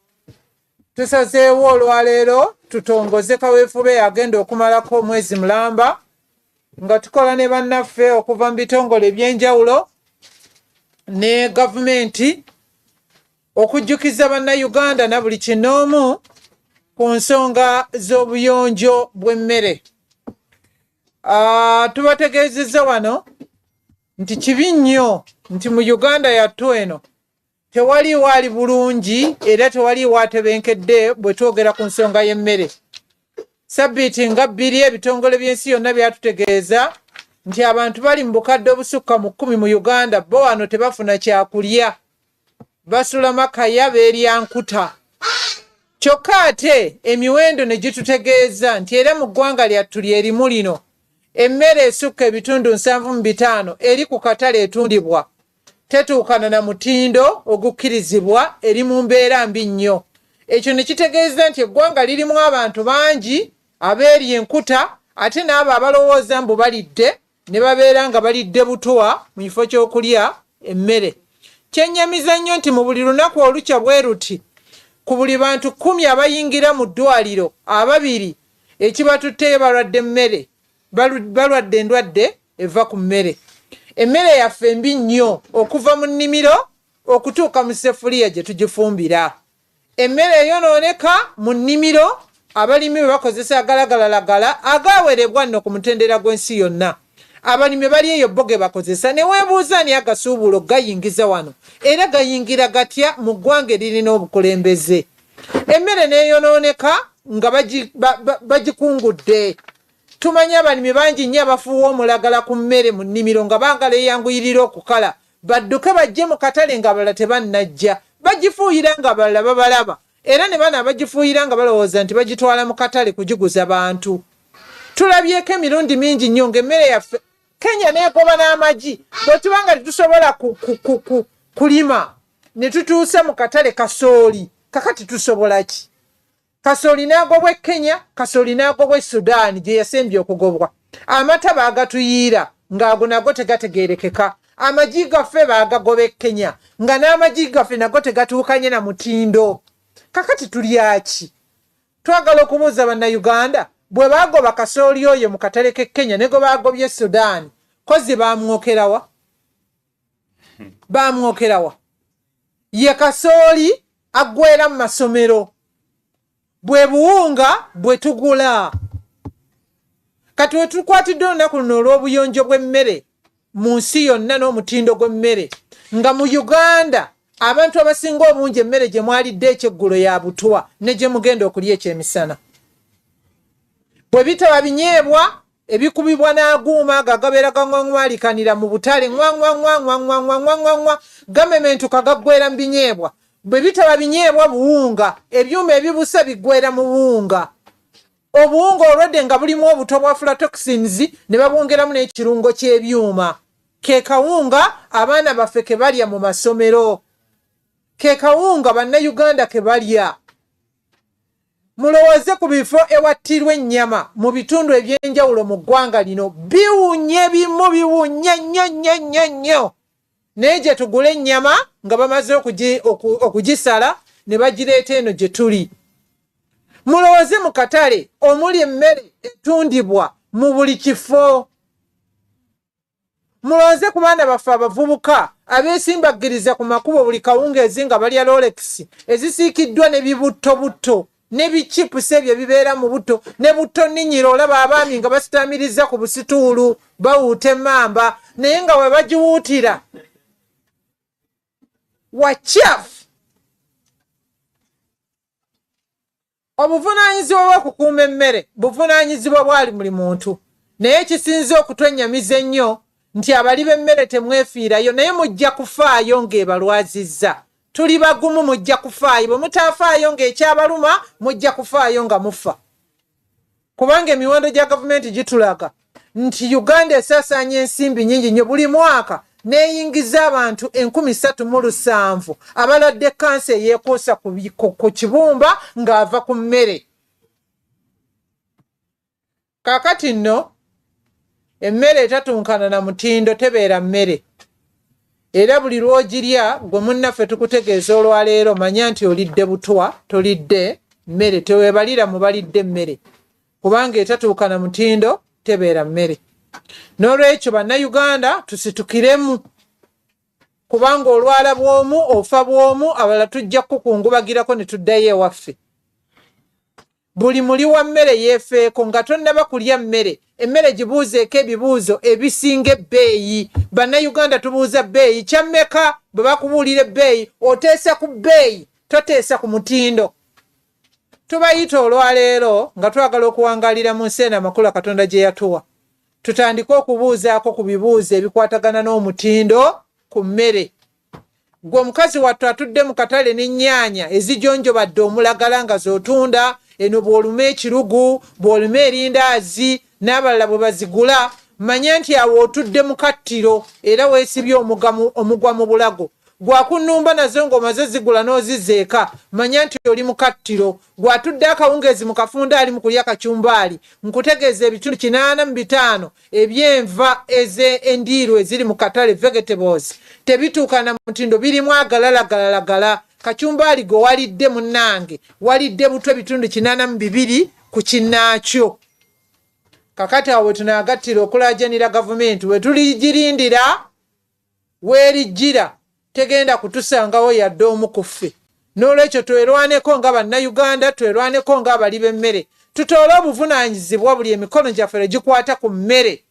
tusazeewo olwaleero tutongoze kaweefube agenda okumalako omwezi mulamba nga tukola ne bannaffe okuva mu bitongole eby'enjawulo ne gavumenti okujjukiza bannayuganda na buli kinoomu ku nsonga z'obuyonjo bw'emmere. Tubategeezezza wano nti kibi nnyo nti mu Uganda yattu eno tewaliwo ali bulungi era tewaliwo atebenkedde bwe twogera ku nsonga y'emmere. Sabbiiti nga 2 ebitongole by'ensi yonna byatutegeeza nti abantu bali mu bukadde obusukka mu 10 mu Uganda bo wano tebafuna kyakulya, basula makaya beerya nkuta. Kyokka ate emiwendo ne gitutegeeza nti era mu ggwanga lyattu lyerimu lino emmere esukka ebitundu 7.5 eri ku katale etundibwa tetuukana na mutindo ogukkirizibwa, eri mu mbeera mbi nnyo. Ekyo ne kitegeeza nti eggwanga lirimu abantu bangi abeerya enkuta ate n'abo abalowooza mbu balidde ne babeera nga balidde butwa mu kifo ky'okulya emmere. Kyennyamiza nnyo nti mu buli lunaku olukya bwe ruti ku buli bantu 10 abayingira mu ddwaliro 2 ekibatutte balwadde mmere, balwadde endwadde eva ku mmere. Emmere yaffe mbi nnyo okuva mu nnimiro okutuuka mu sefuliya gye tugifumbira. Emmere eyonooneka mu nnimiro abalimi bwe bakozesa agalagalagala agaawerebwa nno ku mutendera gw'ensi yonna. Abalimi bali eyo bo ge bakozesa ne weebuuza ani agasuubulo gayingiza wano era gayingira gatya mu ggwanga eririna obukulembeze. Emmere neeyonooneka nga bagikungudde. Tumanya abalimi bangi nnyo abafuuwa omulagala ku mmere mu nnimiro nga bangala eyanguyirira okukala badduke bajje mu katale ng'abalala tebannajja, bagifuuyira ng'abalala babalaba era ne bano abagifuuyira nga balowooza nti bagitwala mu katale kugiguza bantu. Tulabyeko emirundi mingi nnyo ng'emmere yaffe Kenya negoba n'amagi bwe tubanga tetusobola kulima ne tutuusa mu katale kasooli kakati tusobola ki? Kasooli n'agobwa Kenya, kasooli n'agobwa Sudan gye yasembye okugobwa. Amata baagatuyiira ng'ago nago tegategeerekeka. Amagi gaffe baagagoba Kenya nga n'amagi gaffe nago tegatuukanye na mutindo. Kakati tulya ki? Twagala okubuuza bannayuganda bwe baagoba kasooli oyo mu katale k'e Kenya ne gwe baagobye Sudan kozi baamwokerawa? Baamwokerawa. Ye kasooli aggwera mu masomero. Bwe buwunga bwe tugula. Kati we tukwatidde olunaku luno olw'obuyonjo bw'emmere mu nsi yonna n'omutindo gw'emmere nga mu Uganda abantu abasinga obungi emmere gye mwalidde ekyeggulo ya butwa ne gye mugenda okulya ekyemisana. Bwe bitaba binyeebwa ebikubibwa n'aguuma gagabeera gaŋwaŋwalikanira mu butale ŋwaŋwaŋwaŋwaŋwaŋwaŋwaŋwaŋwa gamementuka gaggwera mu binyeebwa. Bwe bitaba binyeebwa buwunga ebyuma ebibusa biggwera mu buwunga. Obuwunga olwedde nga bulimu obuto bwa aflatoxins ne babwongeramu n'ekirungo ky'ebyuma. Ke kawunga abaana baffe ke balya mu masomero. Ke kawunga bannayuganda ke balya. Mulowooze ku bifo ewattirwa ennyama mu bitundu eby'enjawulo mu ggwanga lino biwunye bimu biwunye nnyo. Naye gye tugula ennyama nga bamaze okugisala ne bagireeta eno gye tuli. Mulowooze mu katale omuli emmere etundibwa mu buli kifo. Mulowooze ku baana baffe abavubuka abeesimbagiriza ku makubo buli kawungeezi nga balya Rolex ezisiikiddwa ne bibutto ne bichipusi ebyo bibeera mu buto ne butto nninyiro olaba abaami nga basitaamiriza ku busituulu bawuuta emmamba naye nga we bagiwuutira wakyafu. Obuvunaanyizibwa bw'okukuuma emmere buvunaanyizibwa bwali buli muntu naye ekisinze okutwennyamiza ennyo nti abali b'emmere temwefiirayo naye mujja kufaayo ng'ebalwazizza. Tuli bagumu mujja kufaayo bwe mutaafaayo ng'ekyabaluma mujja kufaayo nga mufa. Kubanga emiwendo gya gavumenti gitulaga nti Uganda esaasaanya ensimbi nnyingi nnyo buli mwaka neeyingiza abantu 37,000 abalwadde kansa eyeekuusa ku kibumba ng'ava ku mmere. Kaakati nno emmere etatunkana na mutindo tebeera mmere. Era buli lw'ogirya gwe munnaffe tukutegeeza olwaleero manya nti olidde butwa tolidde mmere. Teweebalira mu balidde emmere kubanga etatuukana mutindo tebeera mmere. N'olwekyo bannayuganda tusitukiremu kubanga olwala bw'omu ofa bw'omu abalala tujja kukungubagirako ne tuddayo ewaffe. Buli muli wa mmere yeefeeko nga tonnaba kulya mmere. Emmere gibuuzeeko ebibuuzo ebisinga ebbeeyi. Bannayuganda tubuuza bbeeyi kyammeka bwe bakubuulira ebbeeyi oteesa ku bbeeyi toteesa ku mutindo. Tubayita olwaleero nga twagala okuwangaalira mu nsi eno amakulu Katonda gye yatuwa. Tutandike okubuuzaako ku bibuuzo ebikwatagana n'omutindo ku mmere. Gwe omukazi wattu atudde mu katale n'ennyaanya ezijonjobadde omulagala nga z'otunda eno bw'oluma ekirugu bw'oluma erindaazi n'abalala bwe bazigula manya nti awo otudde mu kattiro era weesibye omugwa mu bulago. Gwakunnumba nazo ng'omaze zigula n'ozizeeka manya nti oli mu kattiro. Gwatudde akawungeezi mu kafunda ali mu kulya kacumbaali nkutegeeza ebitundu 85 ebyenva endiirwa eziri mu katale vegetables tebituuka na mutindo birimu agalalagalalagala. Kacumbaali gwe walidde munnange walidde butwe ebitundu 82 ku kinnaakyo. Kakati awo tunaagattira okulaajanira gavumenti we tuligirindira weerijjira tegenda kutusangawo yadde omu ku ffe. N'olwekyo twerwaneko nga bannayuganda twerwaneko nga abali b'emmere tutoole obuvunaanyizibwa buli emikono gyaffe gikwata ku mmere.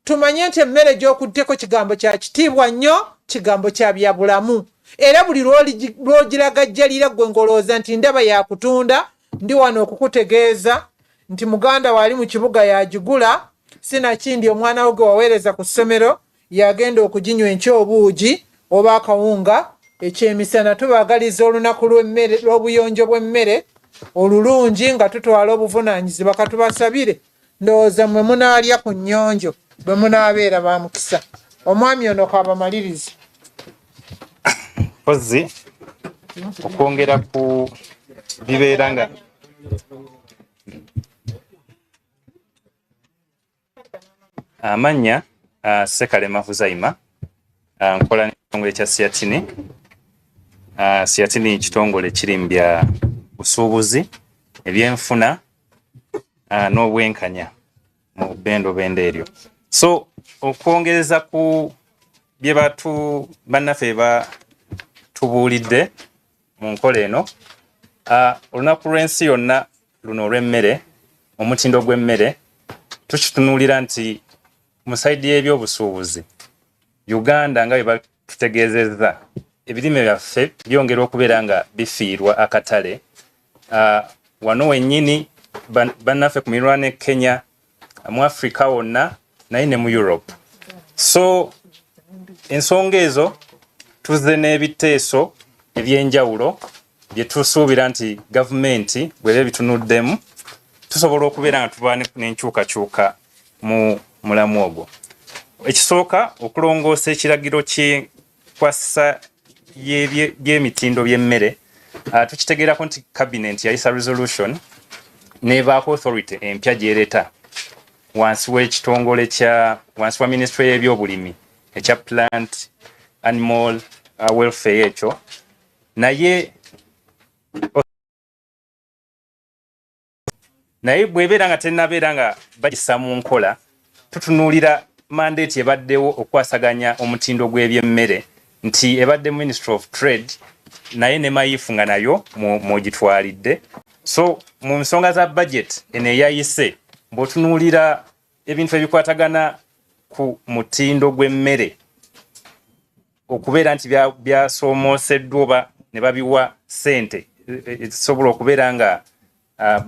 Tumanye nti emmere gy'okuddeko kigambo kya kitiibwa nnyo kigambo kya byabulamu era buli lw'ogiragajjalira gwe ngolooza nti ndaba yakutunda ndi wano okukutegeeza nti muganda wali mu kibuga yagigula sinakindi omwana we gwe waweereza ku ssomero yagenda okuginywa enkyobuugi oba akawunga ekyemisana. Tubaagaliza olunaku lw'emmere lw'obuyonjo bw'emmere olulungi nga tutwala obuvunaanyizibwa katubasabire ndowooza mmwe munaalya ku nnyonjo bwe munaabeera ba mukisa. Omwami ono kabamalirize. Pozi okwongera ku bibeera nga amanya Sekalema Huzaima nkola n'ekitongole kya Seatini. Seatini kitongole kiri mu bya busuubuzi, ebyenfuna n'obwenkanya mu bendo eryo. So okwongereza ku bye bannaffe tubuulidde mu nkola eno, olunaku lw'ensi yonna luno olw'emmere, omutindo gw'emmere tukitunuulira nti mu sayidi y'ebyobusuubuzi Uganda nga bwe batutegeezezza ebirime byaffe byongera okubeera nga bifiirwa akatale. Wano wennyini bannaffe ku mirwana e Kenya, mu Africa wonna naye ne mu Europe. So ensonga ezo tuzze n'ebiteeso ebyenjawulo bye tusuubira nti gavumenti bw'eba bitunuddemu tusobola okubeera nga tuba n'enkyukakyuka mu mulamu ogwo. Ekisooka okulongoosa ekiragiro ky'enkwasa y'emitindo by'emmere. Tukitegeerako nti cabinet yayisa resolution n'ebaako authority empya gy'ereeta wansi w'ekitongole wansi wa ministry y'ebyobulimi ekya plant animal welfare ekyo, naye bw'ebeera nga tennabeera nga bagisa mu nkola, tutunuulira mandate ebaddewo okwasaganya omutindo gw'ebyemmere nti ebadde Ministry of Trade naye ne mayifu nga nayo mwogitwalidde. So mu nsonga za budget eno eyayise bw'otunuulira ebintu ebikwatagana ku mutindo gw'emmere okubeera nti byasoomoseddwa oba ne babiwa ssente ezisobola okubeera nga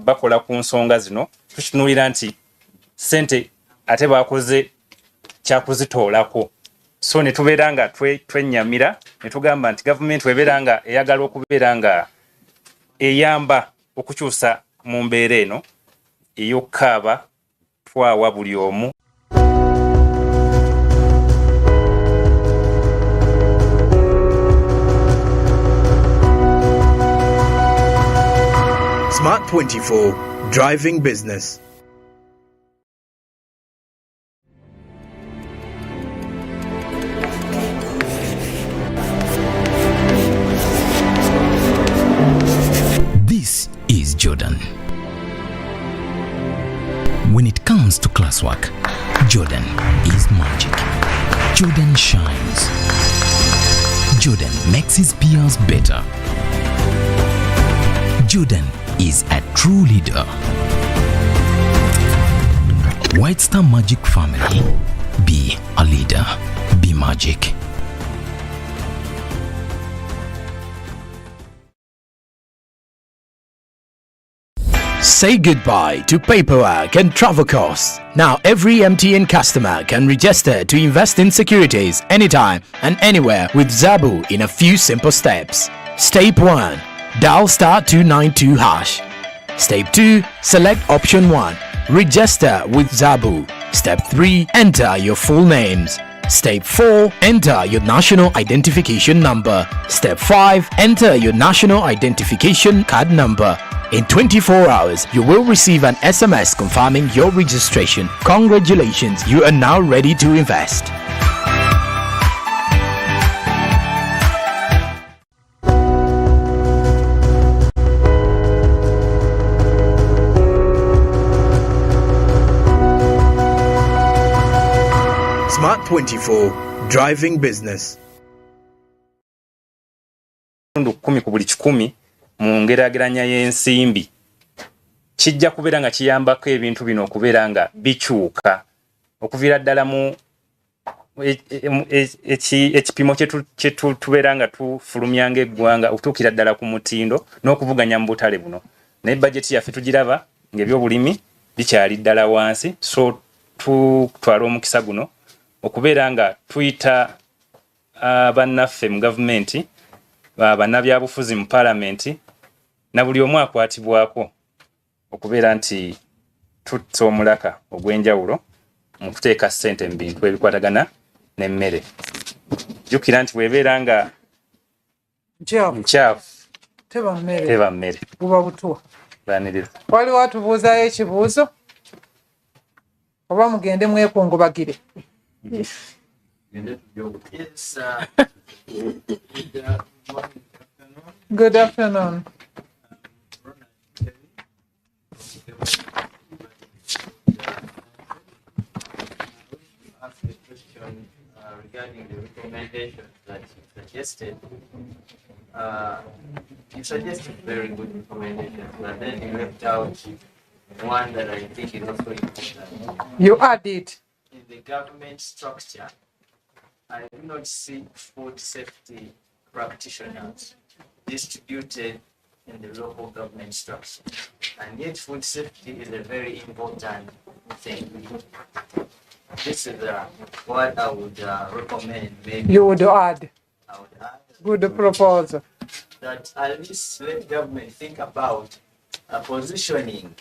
bakola ku nsonga zino, tukitunuulira nti ssente ate bakoze kyakuzitoolako. So ne tubeera nga twenyamira ne tugamba nti gavumenti webeera nga eyagala okubeera nga eyamba okukyusa mu mbeera eno ey'okukaaba, twawa buli omu. Smart 24, driving business. This is Jordan. When it comes to classwork, Jordan is magic. Jordan shines. Jordan makes his peers better. Jordan is a true leader. White Star Magic family. Be a leader. Be magic. Say goodbye to paperwork and travel costs. Now every MTN customer can register to invest in securities anytime and anywhere with Zabu in a few simple steps. Step 1. Dial *292#. Step 2. Select option 1. Register with Zabu. Step 3. Enter your full names. Step 4. Enter your national identification number. Step 5. Enter your national identification card number. In 24 hours, you will receive an SMS confirming your registration. Congratulations, you are now ready to invest. Smart 24, driving business. 10 ku buli 100 mu ngerageranya y'ensimbi kijja kubeera nga kiyambako ebintu bino okubeera nga bikyuka okuviira ddala mu ekipimo kye tubeera nga tufulumya ng'eggwanga okutuukira ddala ku mutindo n'okuvuganya mu butale buno. Naye bajeti yaffe tugiraba ng'ebyobulimi bikyali ddala wansi, so tutwala omukisa guno okubeera nga tuyita bannaffe mu gavumenti, bannabyabufuzi mu paalamenti na buli omu akwatibwako okubeera nti tutta omulaka ogw'enjawulo mu kuteeka ssente mu bintu ebikwatagana n'emmere. Jjukira nti bw'ebeera nga nkyafu teba mmere buba butuwa. Baaniriza. Waliwo atubuuzaayo ekibuuzo oba mugende mwekungubagire? Yes, Good afternoon. Ask a question regarding the recommendations that you suggested. You suggested very good recommendations, but then you left out one that I think is also important. You added. In the government structure, I do not see food safety practitioners distributed in the local government structure. And yet food safety is a very important thing. This is what I would recommend. Maybe You would add. I would add Good proposal. that at least let government think about positioning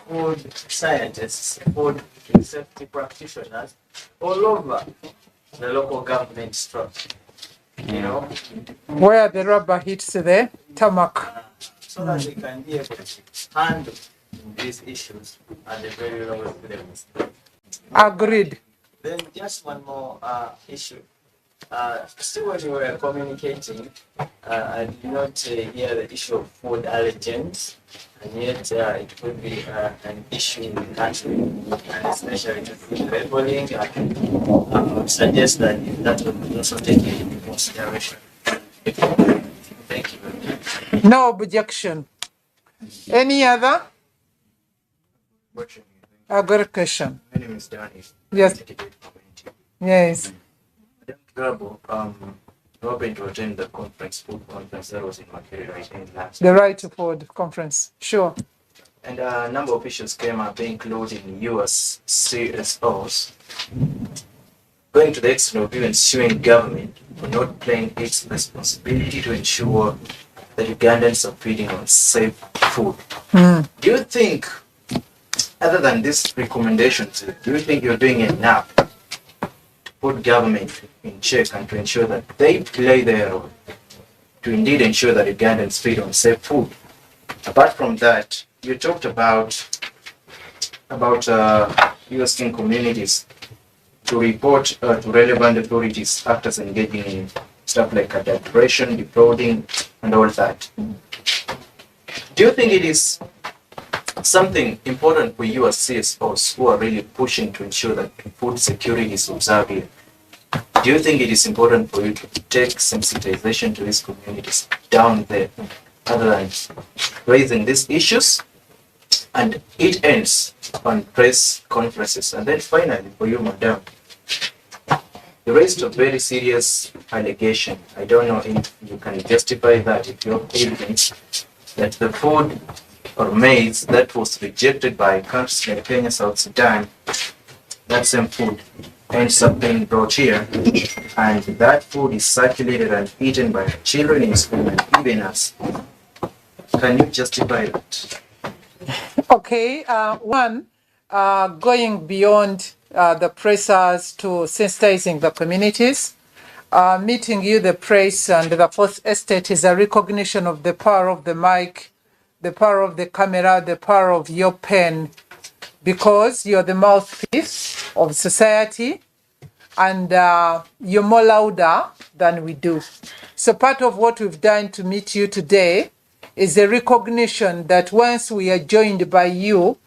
food scientists, food safety practitioners all over the local government structure. You know, Where the rubber hits the tarmac. so that they can be able to handle these issues at the very lowest levels. Agreed. Then just one more issue. Still when you were communicating, I did not hear the issue of food allergens, and yet it could be an issue in the country, and especially to food labeling. I would suggest that that would be also taken into consideration. Thank you very much. No objection. Any other? A good question. My name is Danny. Yes. Yes. Trouble, hoping to attend the conference, food conference that was in Makere right in last. The right to food conference. Sure. And a number of issues came up, including US CSOs going to the extent of even suing government for not playing its responsibility to ensure that Ugandans are feeding on safe food. Do you think, other than these recommendations, do you think you're doing enough to put government in check and to ensure that they play their role to indeed ensure that Ugandans feed on safe food? Apart from that, you talked about US communities to report to relevant authorities actors engaging in stuff like adulteration, defrauding, and all that. Do you think it is something important for you as CSOs who are really pushing to ensure that food security is observed here? Do you think it is important for you to take sensitization to these communities down there, other than raising these issues? And it ends on press conferences. And then finally, for you, madam, you raised a very serious allegation. I don't know if you can justify that, if you have evidence that the food or maize that was rejected by countries like Kenya, South Sudan, that same food ends up being brought here, and that food is circulated and eaten by children in school and even us. Can you justify that? Okay. Going beyond the pressers to sensitizing the communities, meeting you, the press, and the fourth estate is a recognition of the power of the mic, the power of the camera, the power of your pen, because you're the mouthpiece of society, and you're more louder than we do. So part of what we've done to meet you today is a recognition that once we are joined by you,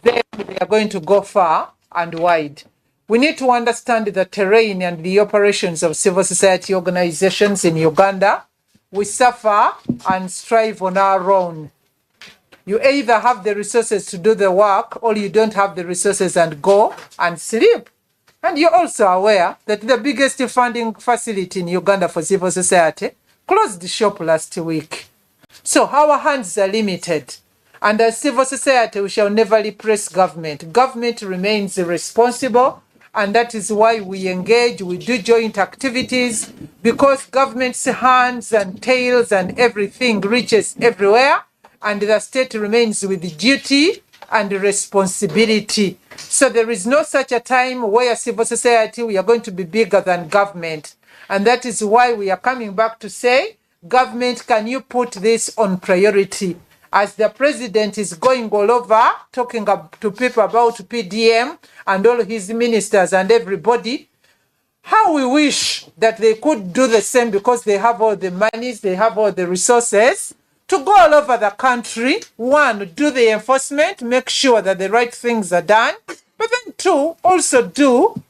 then we are going to go far and wide. We need to understand the terrain and the operations of civil society organizations in Uganda. We suffer and strive on our own. You either have the resources to do the work, or you don't have the resources and go and sleep. And you're also aware that the biggest funding facility in Uganda for civil society closed shop last week. So our hands are limited. And as civil society, we shall never repress government. Government remains responsible, and that is why we engage, we do joint activities, because government's hands and tails and everything reaches everywhere, and the state remains with duty and responsibility. So there is no such a time where civil society, we are going to be bigger than government. And that is why we are coming back to say, government, can you put this on priority? As the president is going all over, talking to people about PDM and all his ministers and everybody, how we wish that they could do the same, because they have all the monies, they have all the resources to go all over the country. One, do the enforcement, make sure that the right things are done. But then two, also do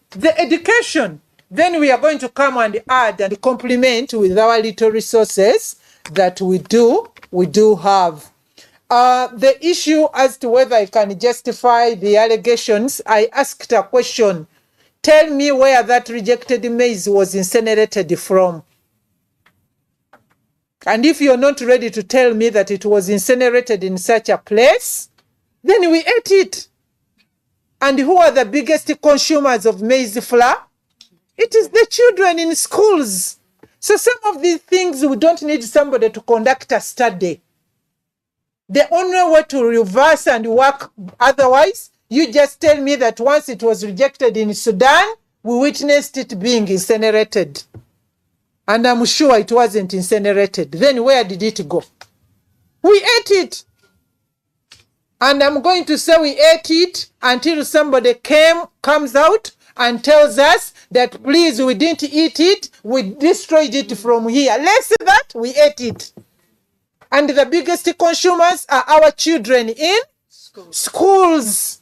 the education. Then we are going to come and add and complement with our little resources that we do have. The issue as to whether I can justify the allegations, I asked a question. Tell me where that rejected maize was incinerated from. And if you're not ready to tell me that it was incinerated in such a place, then we ate it. And who are the biggest consumers of maize flour? It is the children in schools. So some of these things, we don't need somebody to conduct a study. The only way to reverse and work otherwise, you just tell me that once it was rejected in Sudan, we witnessed it being incinerated. And I'm sure it wasn't incinerated. Then where did it go? We ate it. And I'm going to say we ate it until somebody comes out and tells us that, please, we didn't eat it, we destroyed it from here. Less than that, we ate it. And the biggest consumers are our children in schools.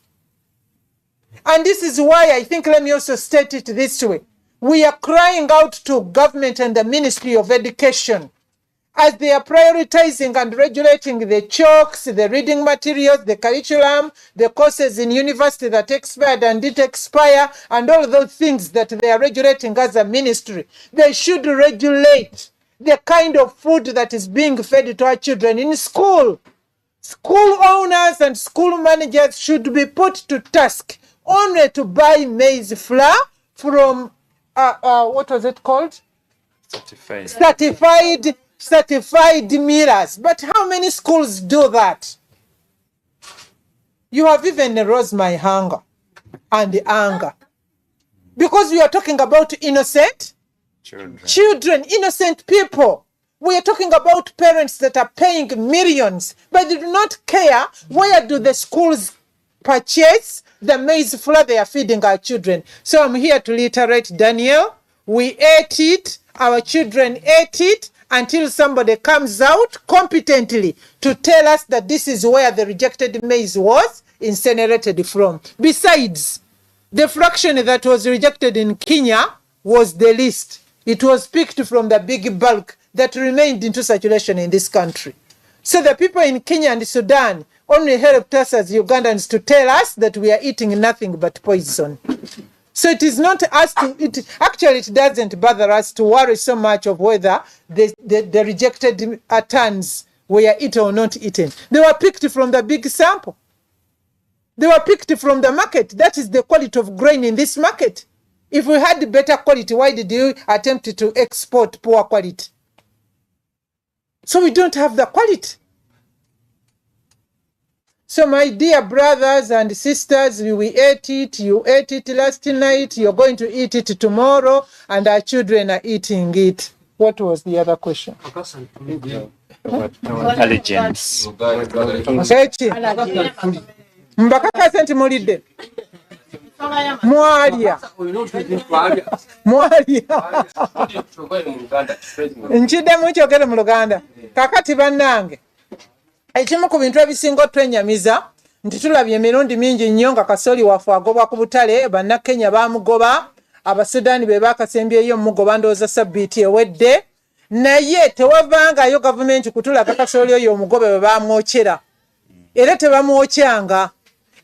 And this is why I think, let me also state it this way. We are crying out to government and the Ministry of Education as they are prioritizing and regulating the chalks, the reading materials, the curriculum, the courses in university that expired and didn't expire, and all those things that they are regulating as a ministry. They should regulate the kind of food that is being fed to our children in school. School owners and school managers should be put to task only to buy maize flour from, what was it called? Certified millers. But how many schools do that? You have even aroused my hunger and anger. Because we are talking about innocent children, innocent people. We are talking about parents that are paying millions, but they do not care where do the schools purchase the maize flour they are feeding our children. So I'm here to reiterate, Daniel, we ate it, our children ate it, until somebody comes out competently to tell us that this is where the rejected maize was incinerated from. Besides, the fraction that was rejected in Kenya was the least. It was picked from the big bulk that remained into circulation in this country. So the people in Kenya and Sudan only helped us as Ugandans to tell us that we are eating nothing but poison. So it is not us to, it doesn't bother us to worry so much of whether the rejected tons were eaten or not eaten. They were picked from the big sample. They were picked from the market. That is the quality of grain in this market. If we had better quality, why did you attempt to export poor quality? So we don't have the quality. So my dear brothers and sisters, we ate it, you ate it last night, you're going to eat it tomorrow, and our children are eating it. What was the other question? Intelligence. Mbakakase nti mulidde. Mwalia. Nkiddemu nkyogere mu Luganda. Kakati bannange. Ekimu ku bintu ebisinga otwenyamiza nti tulabye emirundi mingi nnyo nga kasooli waffe agobwa ku butale, bannakenya baamugoba, abasudaani be baakasembyeyo mugoba ndowooza sabbiiti ewedde, naye tewavangayo gavumenti kutulaga kasooli oyo omugobe bwe baamwokyera. Era tebamwokyanga.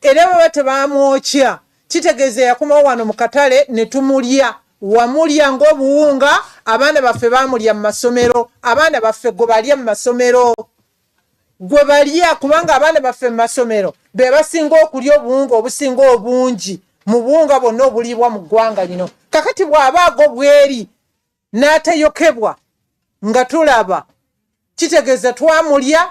Era baba tebamwokya. Kitegeeza yakomawo wano mu katale ne tumulya. Wamulya ng'obuwunga, abaana baffe baamulya mu masomero, abaana baffe gwe balya mu masomero. Gwe balya kubanga abaana baffe mu masomero be basinga okulya obuwunga obusinga obungi mu buwunga bwonna obuliibwa mu ggwanga lino. Kakati bw'abaago bweri n'atayokebwa nga tulaba, kitegeeza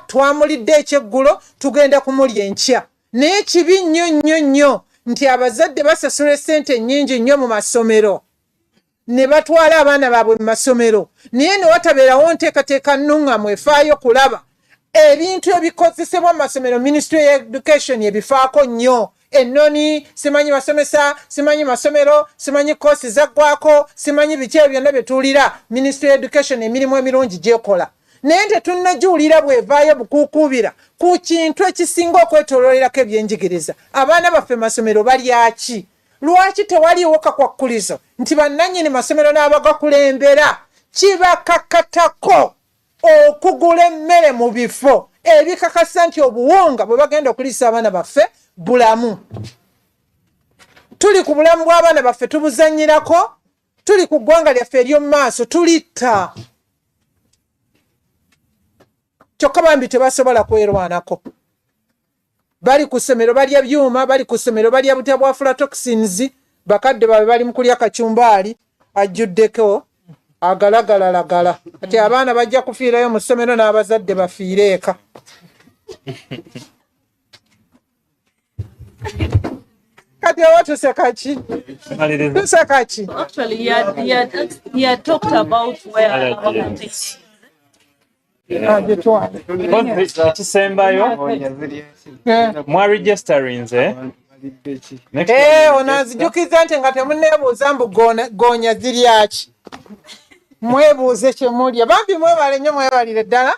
twamulidde ekyeggulo, tugenda kumulya enkya. naye kibi nnyo nti abazadde basasula ssente nnyingi nnyo mu masomero ne batwala abaana baabwe mu masomero naye ne watabeerawo nteekateeka nnuŋŋamu efaayo kulaba ebintu ebikozesebwa mu masomero. Ministry ya Education ebifaako nnyo. Ennoni simanyi basomesa, simanyi masomero, simanyi koosi zaggwako, simanyi biki byonna bye tuwulira. Ministry ya Education emirimu emirungi gyekola naye tetunnagiwulira bwevaayo bukuukubira ku kintu ekisinga okwetooloolerako ebyenjigiriza. Abaana baffe masomero balyaki? Lwaki tewaliwo kakwakkulizo nti bannannyini masomero n'abagakulembera kibakakatako okugula emmere mu bifo ebikakasa nti obuwunga bwe bagenda okuliisa abaana baffe bulamu? Tuli ku bulamu bw'abaana baffe tubuzannyirako, tuli ku ggwanga lyaffe ery'omu maaso tulitta. Kyokka bambi tebasobola kwerwanako. Bali ku ssomero balya byuma, bali ku ssomero balya butya bwa aflatoxins, bakadde baabwe bali mu kulya kacumbaali ajjuddeko agalagalagala. Kati abaana bajja kufiirayo mu ssomero n'abazadde bafiire eka. Kati owa tuseka ki? Tuseka ki? Actually, he had talked about where ekisembayo mwaregisterinze ono anzijukiza nti nga temunneebuuza mbu goonya ziryaki. Mwebuuze kye mulya. Bambi mwebale nnyo, mwebalire ddala.